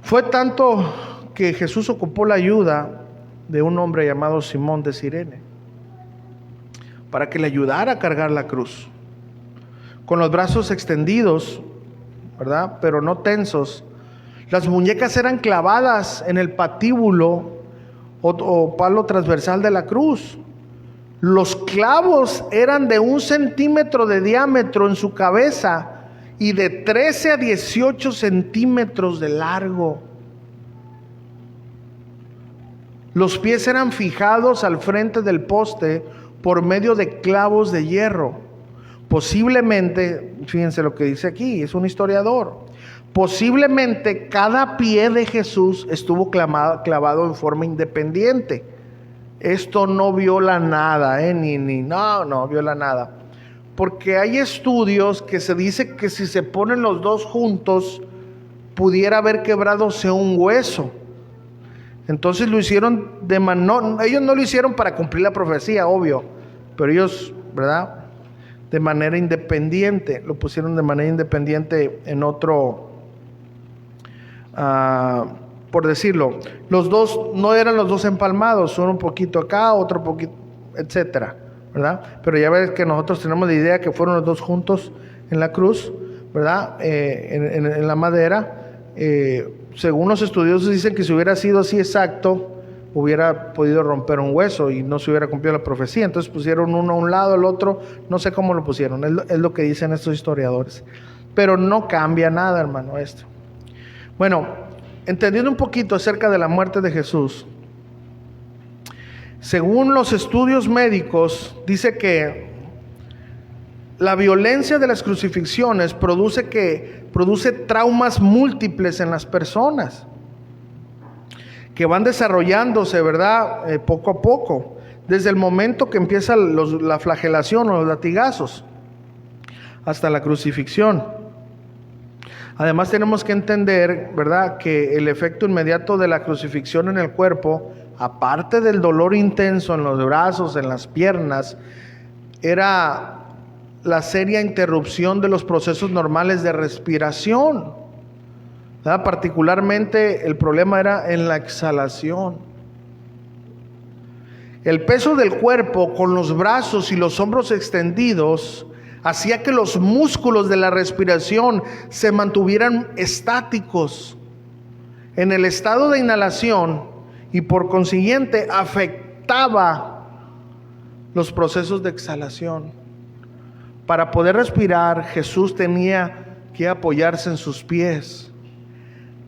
[SPEAKER 1] Fue tanto que Jesús ocupó la ayuda de un hombre llamado Simón de Cirene para que le ayudara a cargar la cruz. Con los brazos extendidos, ¿verdad? Pero no tensos. Las muñecas eran clavadas en el patíbulo o palo transversal de la cruz. Los clavos eran de 1 centímetro de diámetro en su cabeza y de 13 a 18 centímetros de largo. Los pies eran fijados al frente del poste por medio de clavos de hierro. Posiblemente, fíjense lo que dice aquí, es un historiador. Posiblemente cada pie de Jesús estuvo clavado en forma independiente. Esto no viola nada, no viola nada. Porque hay estudios que se dice que si se ponen los dos juntos, pudiera haber quebradose un hueso. Entonces lo hicieron ellos no lo hicieron para cumplir la profecía, obvio, pero ellos, ¿verdad? De manera independiente, lo pusieron de manera independiente en otro, por decirlo, los dos no eran los dos empalmados, uno un poquito acá, otro poquito, etcétera, ¿verdad? Pero ya ves que nosotros tenemos la idea que fueron los dos juntos en la cruz, ¿verdad? En la madera. Según los estudiosos dicen que si hubiera sido así exacto, hubiera podido romper un hueso y no se hubiera cumplido la profecía. Entonces pusieron uno a un lado, el otro, no sé cómo lo pusieron, es lo que dicen estos historiadores. Pero no cambia nada, hermano, esto. Bueno, entendiendo un poquito acerca de la muerte de Jesús, según los estudios médicos, dice que la violencia de las crucifixiones produce traumas múltiples en las personas que van desarrollándose, ¿verdad? Poco a poco, desde el momento que empieza la flagelación o los latigazos hasta la crucifixión. Además tenemos que entender, ¿verdad?, que el efecto inmediato de la crucifixión en el cuerpo, aparte del dolor intenso en los brazos, en las piernas, era la seria interrupción de los procesos normales de respiración, ¿verdad? Particularmente el problema era en la exhalación. El peso del cuerpo con los brazos y los hombros extendidos hacía que los músculos de la respiración se mantuvieran estáticos en el estado de inhalación y por consiguiente afectaba los procesos de exhalación. Para poder respirar, Jesús tenía que apoyarse en sus pies,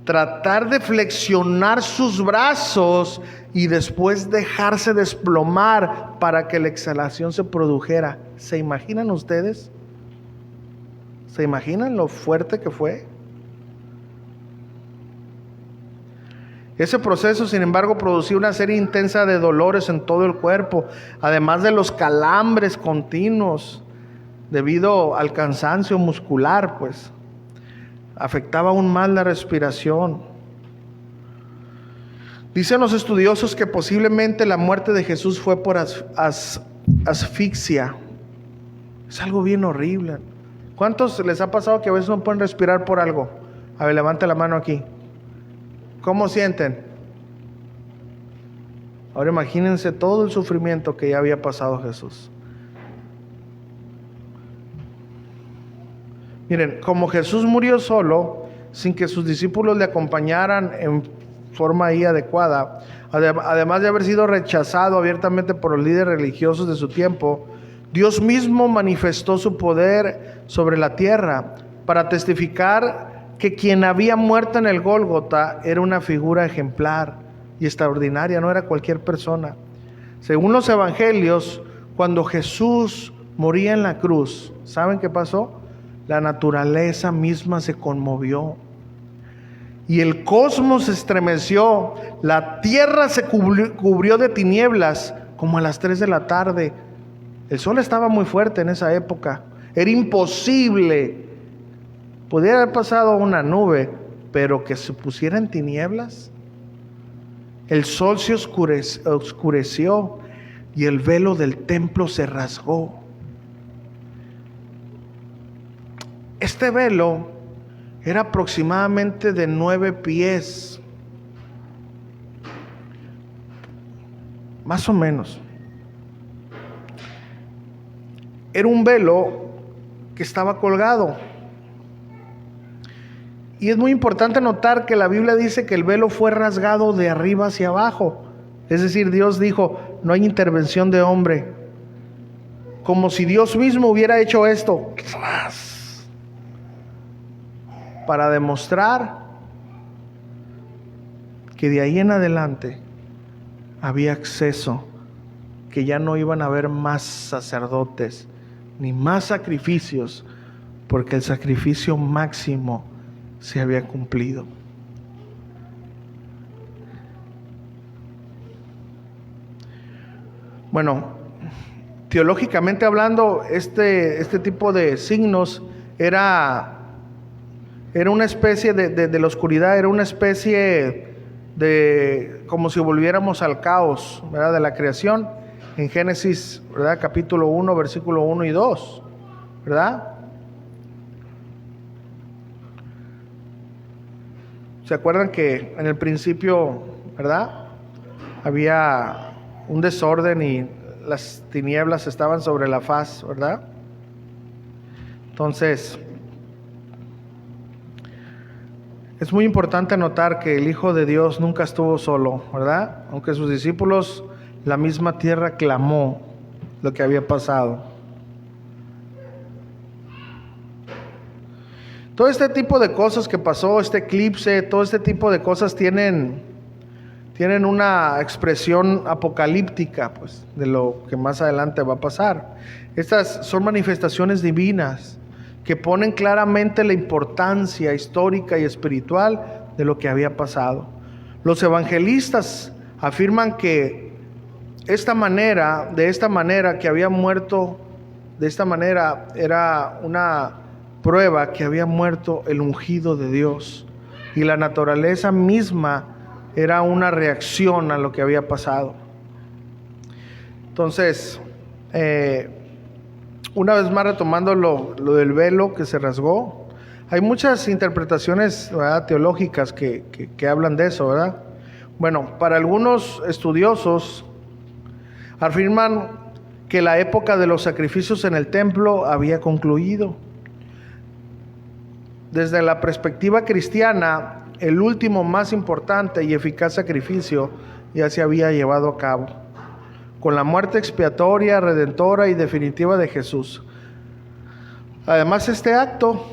[SPEAKER 1] tratar de flexionar sus brazos y después dejarse desplomar para que la exhalación se produjera. ¿Se imaginan ustedes? ¿Se imaginan lo fuerte que fue? Ese proceso, sin embargo, producía una serie intensa de dolores en todo el cuerpo, además de los calambres continuos debido al cansancio muscular, pues afectaba aún más la respiración. Dicen los estudiosos que posiblemente la muerte de Jesús fue por asfixia. Es algo bien horrible. ¿Cuántos les ha pasado que a veces no pueden respirar por algo? A ver, levante la mano aquí. ¿Cómo sienten? Ahora imagínense todo el sufrimiento que ya había pasado Jesús. Miren, como Jesús murió solo, sin que sus discípulos le acompañaran forma ahí adecuada. Además de haber sido rechazado abiertamente por los líderes religiosos de su tiempo, Dios mismo manifestó su poder sobre la tierra para testificar que quien había muerto en el Gólgota era una figura ejemplar y extraordinaria, no era cualquier persona. Según los evangelios, cuando Jesús moría en la cruz, ¿saben qué pasó? La naturaleza misma se conmovió y el cosmos se estremeció, la tierra se cubrió de tinieblas como a las 3 de la tarde. El sol estaba muy fuerte en esa época, era imposible. Podría haber pasado una nube, pero que se pusiera en tinieblas. El sol se oscureció y el velo del templo se rasgó. Este velo era aproximadamente de 9 pies, más o menos. Era un velo que estaba colgado. Y es muy importante notar que la Biblia dice que el velo fue rasgado de arriba hacia abajo. Es decir, Dios dijo, no hay intervención de hombre. Como si Dios mismo hubiera hecho esto, para demostrar que de ahí en adelante había acceso, que ya no iban a haber más sacerdotes, ni más sacrificios, porque el sacrificio máximo se había cumplido. Bueno, teológicamente hablando, este tipo de signos era una especie de la oscuridad, era una especie de, como si volviéramos al caos, ¿verdad?, de la creación, en Génesis, ¿verdad?, capítulo 1, versículo 1 y 2, ¿verdad? ¿Se acuerdan que en el principio, ¿verdad?, había un desorden y las tinieblas estaban sobre la faz, ¿verdad? Entonces, es muy importante notar que el Hijo de Dios nunca estuvo solo, ¿verdad? Aunque sus discípulos, la misma tierra clamó lo que había pasado. Todo este tipo de cosas que pasó, este eclipse, todo este tipo de cosas tienen una expresión apocalíptica, pues, de lo que más adelante va a pasar. Estas son manifestaciones divinas que ponen claramente la importancia histórica y espiritual de lo que había pasado. Los evangelistas afirman que de esta manera que había muerto, de esta manera era una prueba que había muerto el ungido de Dios, y la naturaleza misma era una reacción a lo que había pasado. Entonces, una vez más retomando lo del velo que se rasgó, hay muchas interpretaciones, ¿verdad?, teológicas que hablan de eso, ¿verdad? Bueno, para algunos estudiosos afirman que la época de los sacrificios en el templo había concluido. Desde la perspectiva cristiana, el último, más importante y eficaz sacrificio ya se había llevado a cabo, con la muerte expiatoria, redentora y definitiva de Jesús. Además, este acto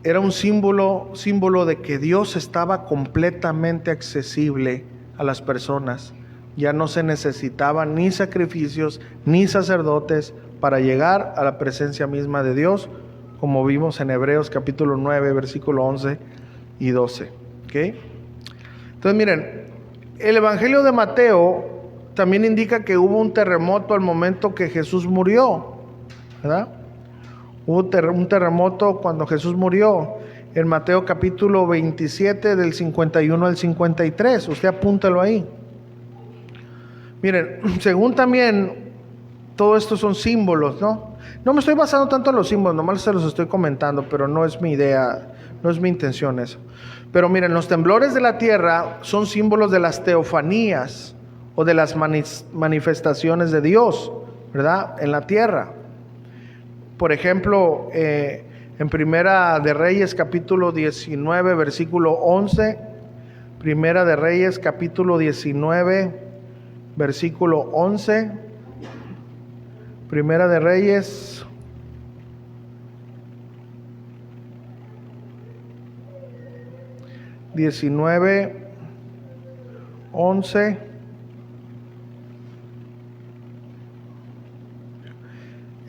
[SPEAKER 1] era un símbolo de que Dios estaba completamente accesible a las personas. Ya no se necesitaban ni sacrificios ni sacerdotes para llegar a la presencia misma de Dios, como vimos en Hebreos capítulo 9, versículo 11 y 12. ¿Okay? Entonces miren, el Evangelio de Mateo también indica que hubo un terremoto al momento que Jesús murió, ¿verdad? Hubo un terremoto cuando Jesús murió, en Mateo capítulo 27 del 51 al 53, usted apúntalo ahí. Miren, según también, todo esto son símbolos, ¿no? No me estoy basando tanto en los símbolos, nomás se los estoy comentando, pero no es mi idea, no es mi intención eso. Pero miren, los temblores de la tierra son símbolos de las teofanías o de las manifestaciones de Dios, ¿verdad?, en la tierra. Por ejemplo, en Primera de Reyes capítulo 19 versículo 11, Primera de Reyes, capítulo 19, versículo 11. Primera de Reyes, diecinueve, 11.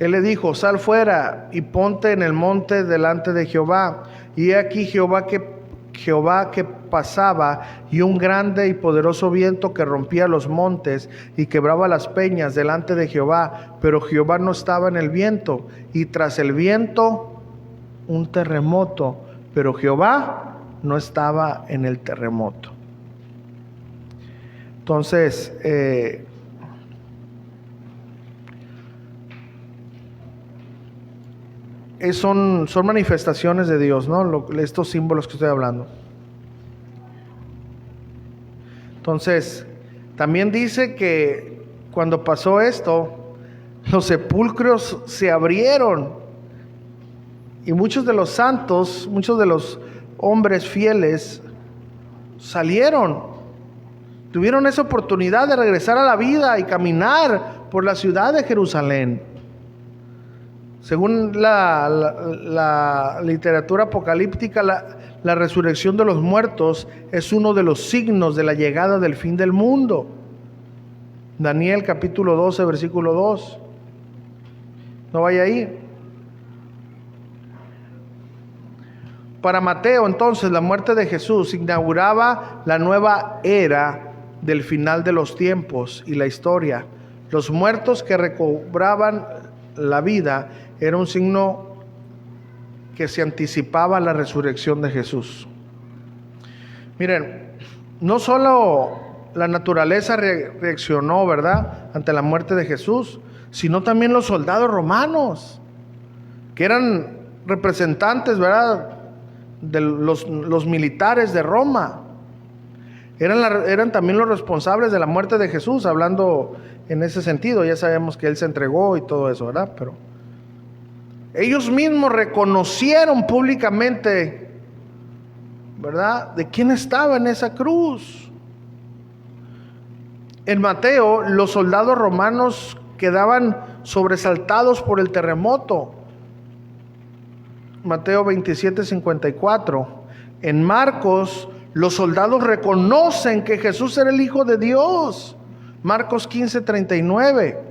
[SPEAKER 1] Él le dijo: sal fuera y ponte en el monte delante de Jehová. Y he aquí Jehová que pasaba, y un grande y poderoso viento que rompía los montes y quebraba las peñas delante de Jehová. Pero Jehová no estaba en el viento, y tras el viento un terremoto, pero Jehová no estaba en el terremoto. Entonces, son manifestaciones de Dios, ¿no? Estos símbolos que estoy hablando. Entonces, también dice que cuando pasó esto, los sepulcros se abrieron y muchos de los santos, muchos de los hombres fieles salieron, tuvieron esa oportunidad de regresar a la vida y caminar por la ciudad de Jerusalén. Según la literatura apocalíptica, la resurrección de los muertos es uno de los signos de la llegada del fin del mundo. Daniel capítulo 12, versículo 2. No vaya ahí. Para Mateo, entonces, la muerte de Jesús inauguraba la nueva era del final de los tiempos y la historia. Los muertos que recobraban la vida era un signo que se anticipaba a la resurrección de Jesús. Miren, no solo la naturaleza reaccionó, ¿verdad?, ante la muerte de Jesús, sino también los soldados romanos, que eran representantes, ¿verdad?, de los militares de Roma. Eran también los responsables de la muerte de Jesús, hablando en ese sentido. Ya sabemos que Él se entregó y todo eso, ¿verdad? Pero ellos mismos reconocieron públicamente, ¿verdad?, de quién estaba en esa cruz. En Mateo, los soldados romanos quedaban sobresaltados por el terremoto. Mateo 27:54. En Marcos, los soldados reconocen que Jesús era el Hijo de Dios. Marcos 15:39.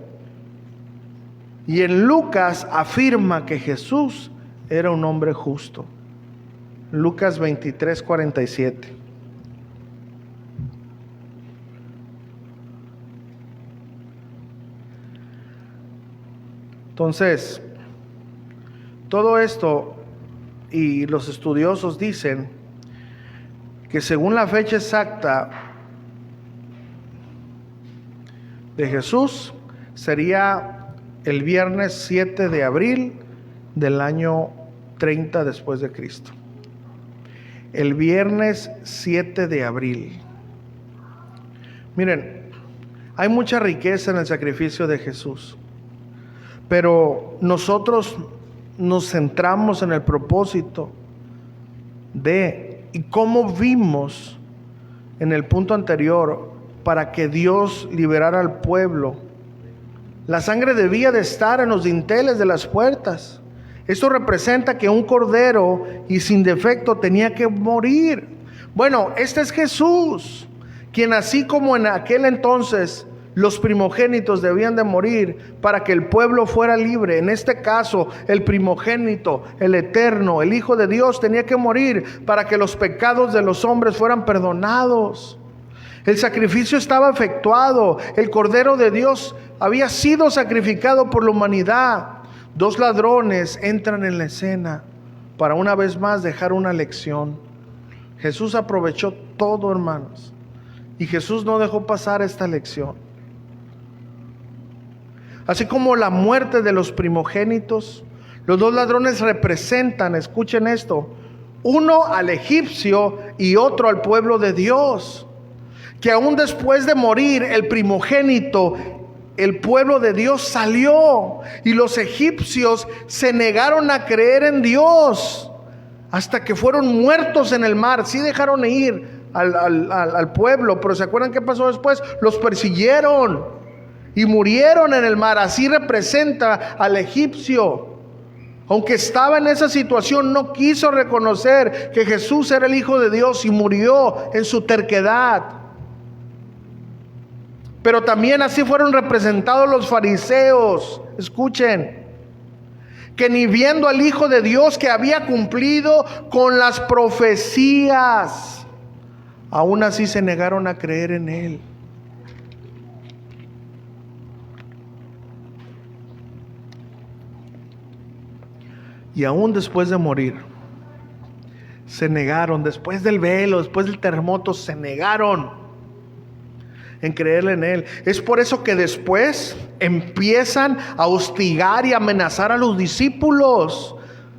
[SPEAKER 1] Y en Lucas afirma que Jesús era un hombre justo. Lucas 23:47. Entonces, todo esto, y los estudiosos dicen que según la fecha exacta de Jesús, sería el viernes 7 de abril del año 30 después de Cristo. El viernes 7 de abril. Miren, hay mucha riqueza en el sacrificio de Jesús, pero nosotros nos centramos en el propósito y cómo vimos en el punto anterior, para que Dios liberara al pueblo. La sangre debía de estar en los dinteles de las puertas. Esto representa que un cordero y sin defecto tenía que morir. Bueno, este es Jesús, quien así como en aquel entonces los primogénitos debían de morir para que el pueblo fuera libre. En este caso, el primogénito, el eterno, el Hijo de Dios, tenía que morir para que los pecados de los hombres fueran perdonados. El sacrificio estaba efectuado. El Cordero de Dios había sido sacrificado por la humanidad. Dos ladrones entran en la escena para una vez más dejar una lección. Jesús aprovechó todo, hermanos, y Jesús no dejó pasar esta lección. Así como la muerte de los primogénitos, los dos ladrones representan, escuchen esto, uno al egipcio y otro al pueblo de Dios, que aún después de morir el primogénito, el pueblo de Dios salió, y los egipcios se negaron a creer en Dios hasta que fueron muertos en el mar. Sí dejaron ir al pueblo. Pero ¿se acuerdan qué pasó después? Los persiguieron y murieron en el mar. Así representa al egipcio. Aunque estaba en esa situación, no quiso reconocer que Jesús era el Hijo de Dios y murió en su terquedad. Pero también así fueron representados los fariseos. Escuchen, que ni viendo al Hijo de Dios que había cumplido con las profecías, aún así se negaron a creer en Él. Y aún después de morir, se negaron, después del velo, después del terremoto, se negaron en creerle en Él. Es por eso que después empiezan a hostigar y amenazar a los discípulos.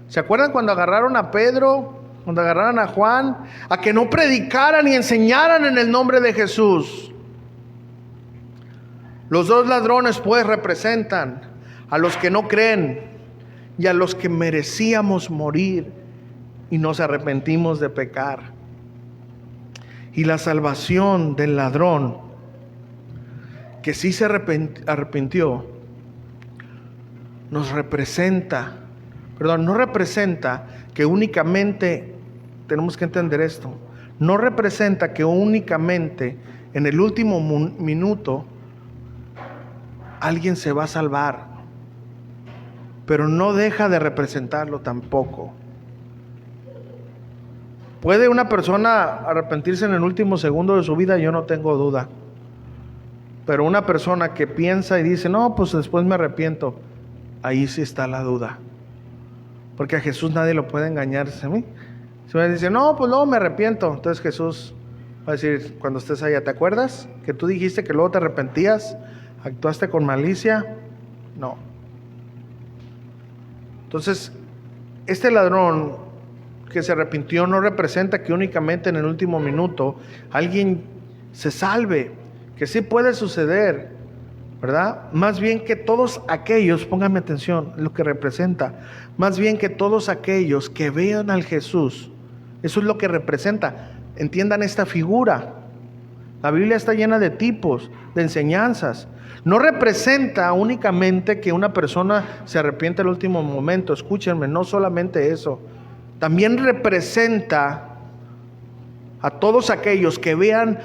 [SPEAKER 1] ¿Se acuerdan cuando agarraron a Pedro, cuando agarraron a Juan, a que no predicaran y enseñaran en el nombre de Jesús? Los dos ladrones pues representan a los que no creen y a los que merecíamos morir y nos arrepentimos de pecar. Y la salvación del ladrón, que sí se arrepintió, nos representa, no representa que únicamente, tenemos que entender esto, no representa que únicamente en el último minuto alguien se va a salvar, pero no deja de representarlo tampoco. ¿Puede una persona arrepentirse en el último segundo de su vida? Yo no tengo duda. Pero una persona que piensa y dice, no, pues después me arrepiento, ahí sí está la duda. Porque a Jesús nadie lo puede engañar. Si me dice, no, pues luego me arrepiento, entonces Jesús va a decir, cuando estés allá, ¿te acuerdas que tú dijiste que luego te arrepentías? ¿Actuaste con malicia? No. Entonces, este ladrón que se arrepintió no representa que únicamente en el último minuto alguien se salve, que sí puede suceder, ¿verdad? Más bien que todos aquellos, pónganme atención, lo que representa, más bien que todos aquellos que vean al Jesús, eso es lo que representa. Entiendan esta figura. La Biblia está llena de tipos, de enseñanzas. No representa únicamente que una persona se arrepiente al último momento. Escúchenme, no solamente eso. También representa a todos aquellos que vean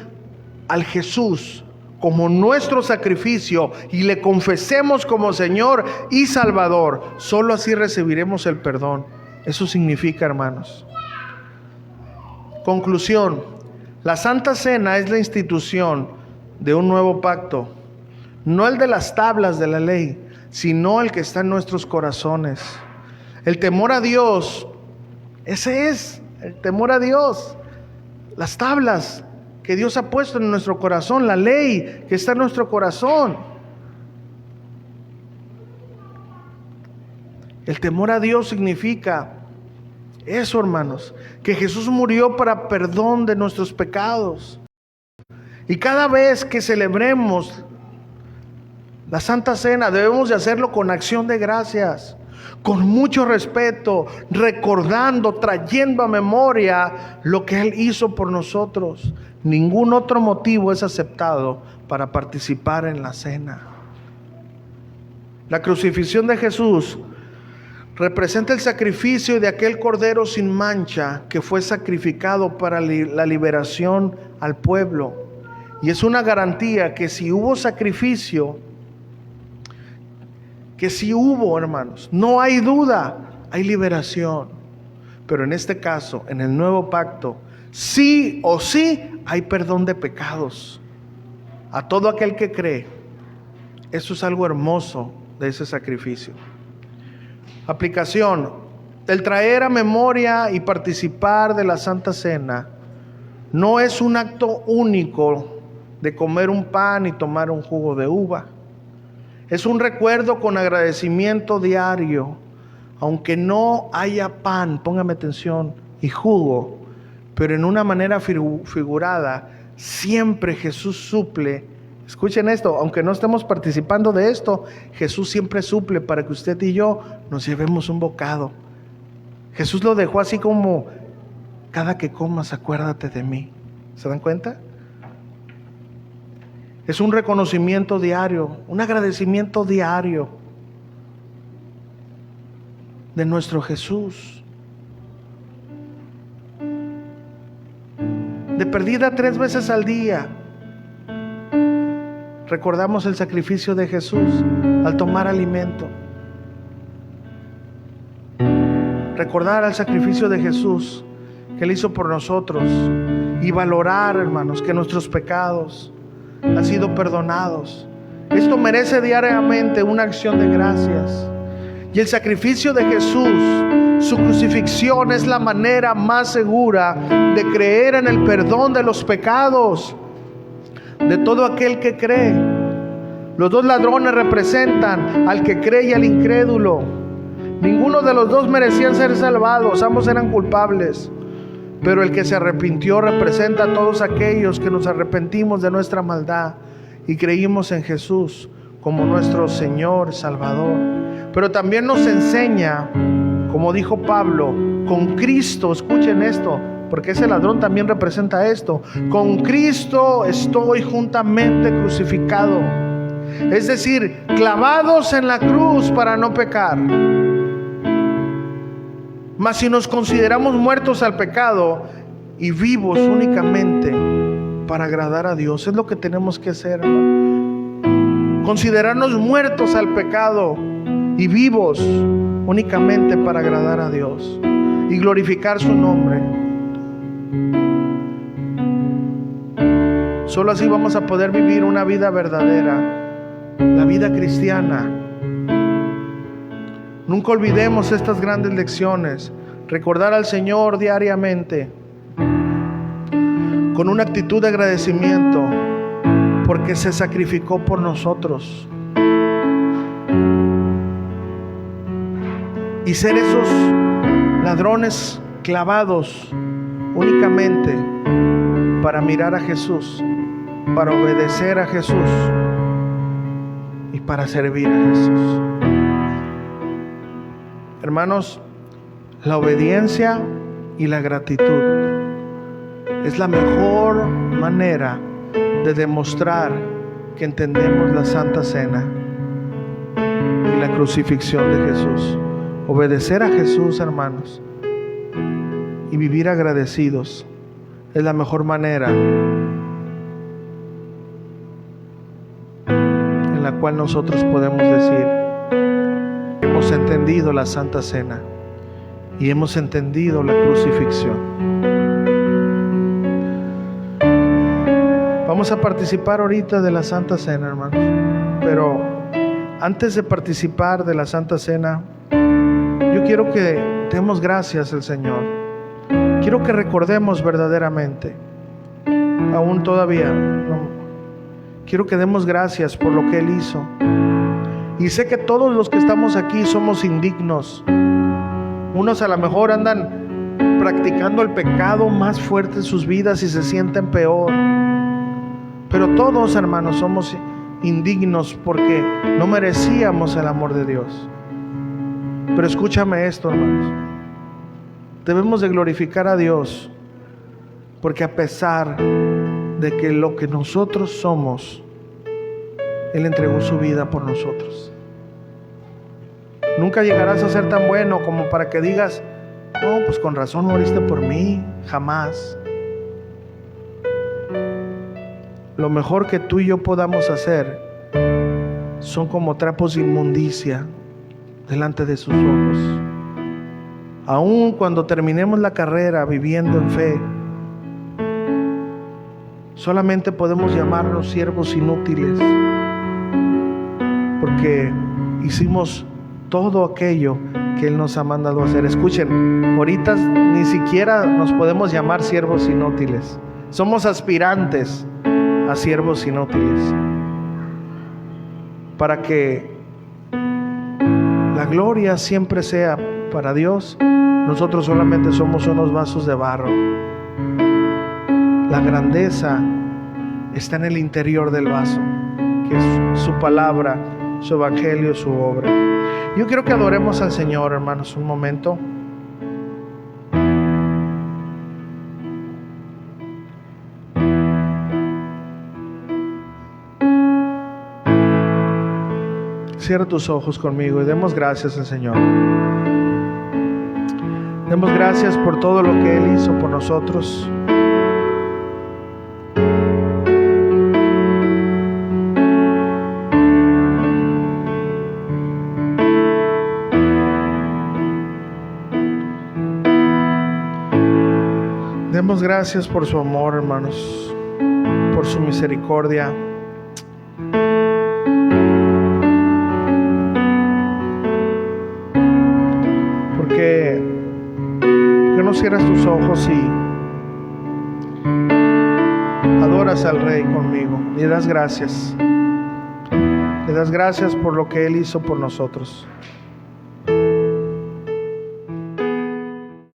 [SPEAKER 1] al Jesús como nuestro sacrificio y le confesemos como Señor y Salvador. Solo así recibiremos el perdón. Eso significa, hermanos. Conclusión: la Santa Cena es la institución de un nuevo pacto, no el de las tablas de la ley, sino el que está en nuestros corazones. El temor a Dios, ese es el temor a Dios. Las tablas que Dios ha puesto en nuestro corazón, la ley que está en nuestro corazón. El temor a Dios significa eso, hermanos, que Jesús murió para perdón de nuestros pecados. Y cada vez que celebremos la Santa Cena, debemos de hacerlo con acción de gracias, con mucho respeto, recordando, trayendo a memoria lo que Él hizo por nosotros. Ningún otro motivo es aceptado para participar en la cena. La crucifixión de Jesús representa el sacrificio de aquel cordero sin mancha que fue sacrificado para la liberación al pueblo. Y es una garantía que si hubo sacrificio, que si hubo, hermanos, no hay duda, hay liberación. Pero en este caso, en el nuevo pacto, sí o sí hay perdón de pecados a todo aquel que cree. Eso es algo hermoso de ese sacrificio. Aplicación: el traer a memoria y participar de la Santa Cena no es un acto único de comer un pan y tomar un jugo de uva. Es un recuerdo con agradecimiento diario, aunque no haya pan, póngame atención, y jugo, pero en una manera figurada, siempre Jesús suple. Escuchen esto, aunque no estemos participando de esto, Jesús siempre suple para que usted y yo nos llevemos un bocado. Jesús lo dejó así como: cada que comas, acuérdate de mí. ¿Se dan cuenta? Es un reconocimiento diario, un agradecimiento diario de nuestro Jesús. De perdida 3 veces al día recordamos el sacrificio de Jesús al tomar alimento. Recordar el sacrificio de Jesús que Él hizo por nosotros y valorar, hermanos, que nuestros pecados han sido perdonados. Esto merece diariamente una acción de gracias. Y el sacrificio de Jesús, su crucifixión, es la manera más segura de creer en el perdón de los pecados de todo aquel que cree. Los 2 ladrones representan al que cree y al incrédulo. Ninguno de los dos merecían ser salvados, ambos eran culpables. Pero el que se arrepintió representa a todos aquellos que nos arrepentimos de nuestra maldad y creímos en Jesús como nuestro Señor Salvador. Pero también nos enseña, como dijo Pablo, con Cristo, escuchen esto, porque ese ladrón también representa esto: con Cristo estoy juntamente crucificado. Es decir, clavados en la cruz para no pecar. Mas si nos consideramos muertos al pecado y vivos únicamente para agradar a Dios, es lo que tenemos que hacer, hermano. Considerarnos muertos al pecado y vivos únicamente para agradar a Dios y glorificar su nombre. Solo así vamos a poder vivir una vida verdadera, la vida cristiana. Nunca olvidemos estas grandes lecciones. Recordar al Señor diariamente con una actitud de agradecimiento porque se sacrificó por nosotros. Y ser esos ladrones clavados únicamente para mirar a Jesús, para obedecer a Jesús y para servir a Jesús. Hermanos, la obediencia y la gratitud es la mejor manera de demostrar que entendemos la Santa Cena y la crucifixión de Jesús. Obedecer a Jesús, hermanos, y vivir agradecidos es la mejor manera en la cual nosotros podemos decir: hemos entendido la Santa Cena y hemos entendido la crucifixión. Vamos a participar ahorita de la Santa Cena, hermanos. Pero antes de participar de la Santa Cena, yo quiero que demos gracias al Señor. Quiero que recordemos verdaderamente, aún todavía, quiero que demos gracias por lo que Él hizo. Y sé que todos los que estamos aquí somos indignos. Unos a lo mejor andan practicando el pecado más fuerte en sus vidas y se sienten peor. Pero todos, hermanos, somos indignos porque no merecíamos el amor de Dios. Pero escúchame esto, hermanos. Debemos de glorificar a Dios porque a pesar de que lo que nosotros somos, Él entregó su vida por nosotros. Nunca llegarás a ser tan bueno como para que digas: no, pues con razón moriste por mí. Jamás. Lo mejor que tú y yo podamos hacer son como trapos de inmundicia delante de sus ojos. Aun cuando terminemos la carrera viviendo en fe, solamente podemos llamarnos siervos inútiles, porque hicimos todo aquello que Él nos ha mandado hacer. Escuchen, ahorita ni siquiera nos podemos llamar siervos inútiles. Somos aspirantes a siervos inútiles. Para que la gloria siempre sea para Dios, nosotros solamente somos unos vasos de barro. La grandeza está en el interior del vaso, que es su palabra, su evangelio, su obra. Yo quiero que adoremos al Señor, hermanos, un momento. Cierra tus ojos conmigo y demos gracias al Señor. Demos gracias por todo lo que Él hizo por nosotros. Demos gracias por su amor, hermanos, por su misericordia. ¿Por qué no cierras tus ojos y adoras al Rey conmigo? Le das gracias. Le das gracias por lo que Él hizo por nosotros.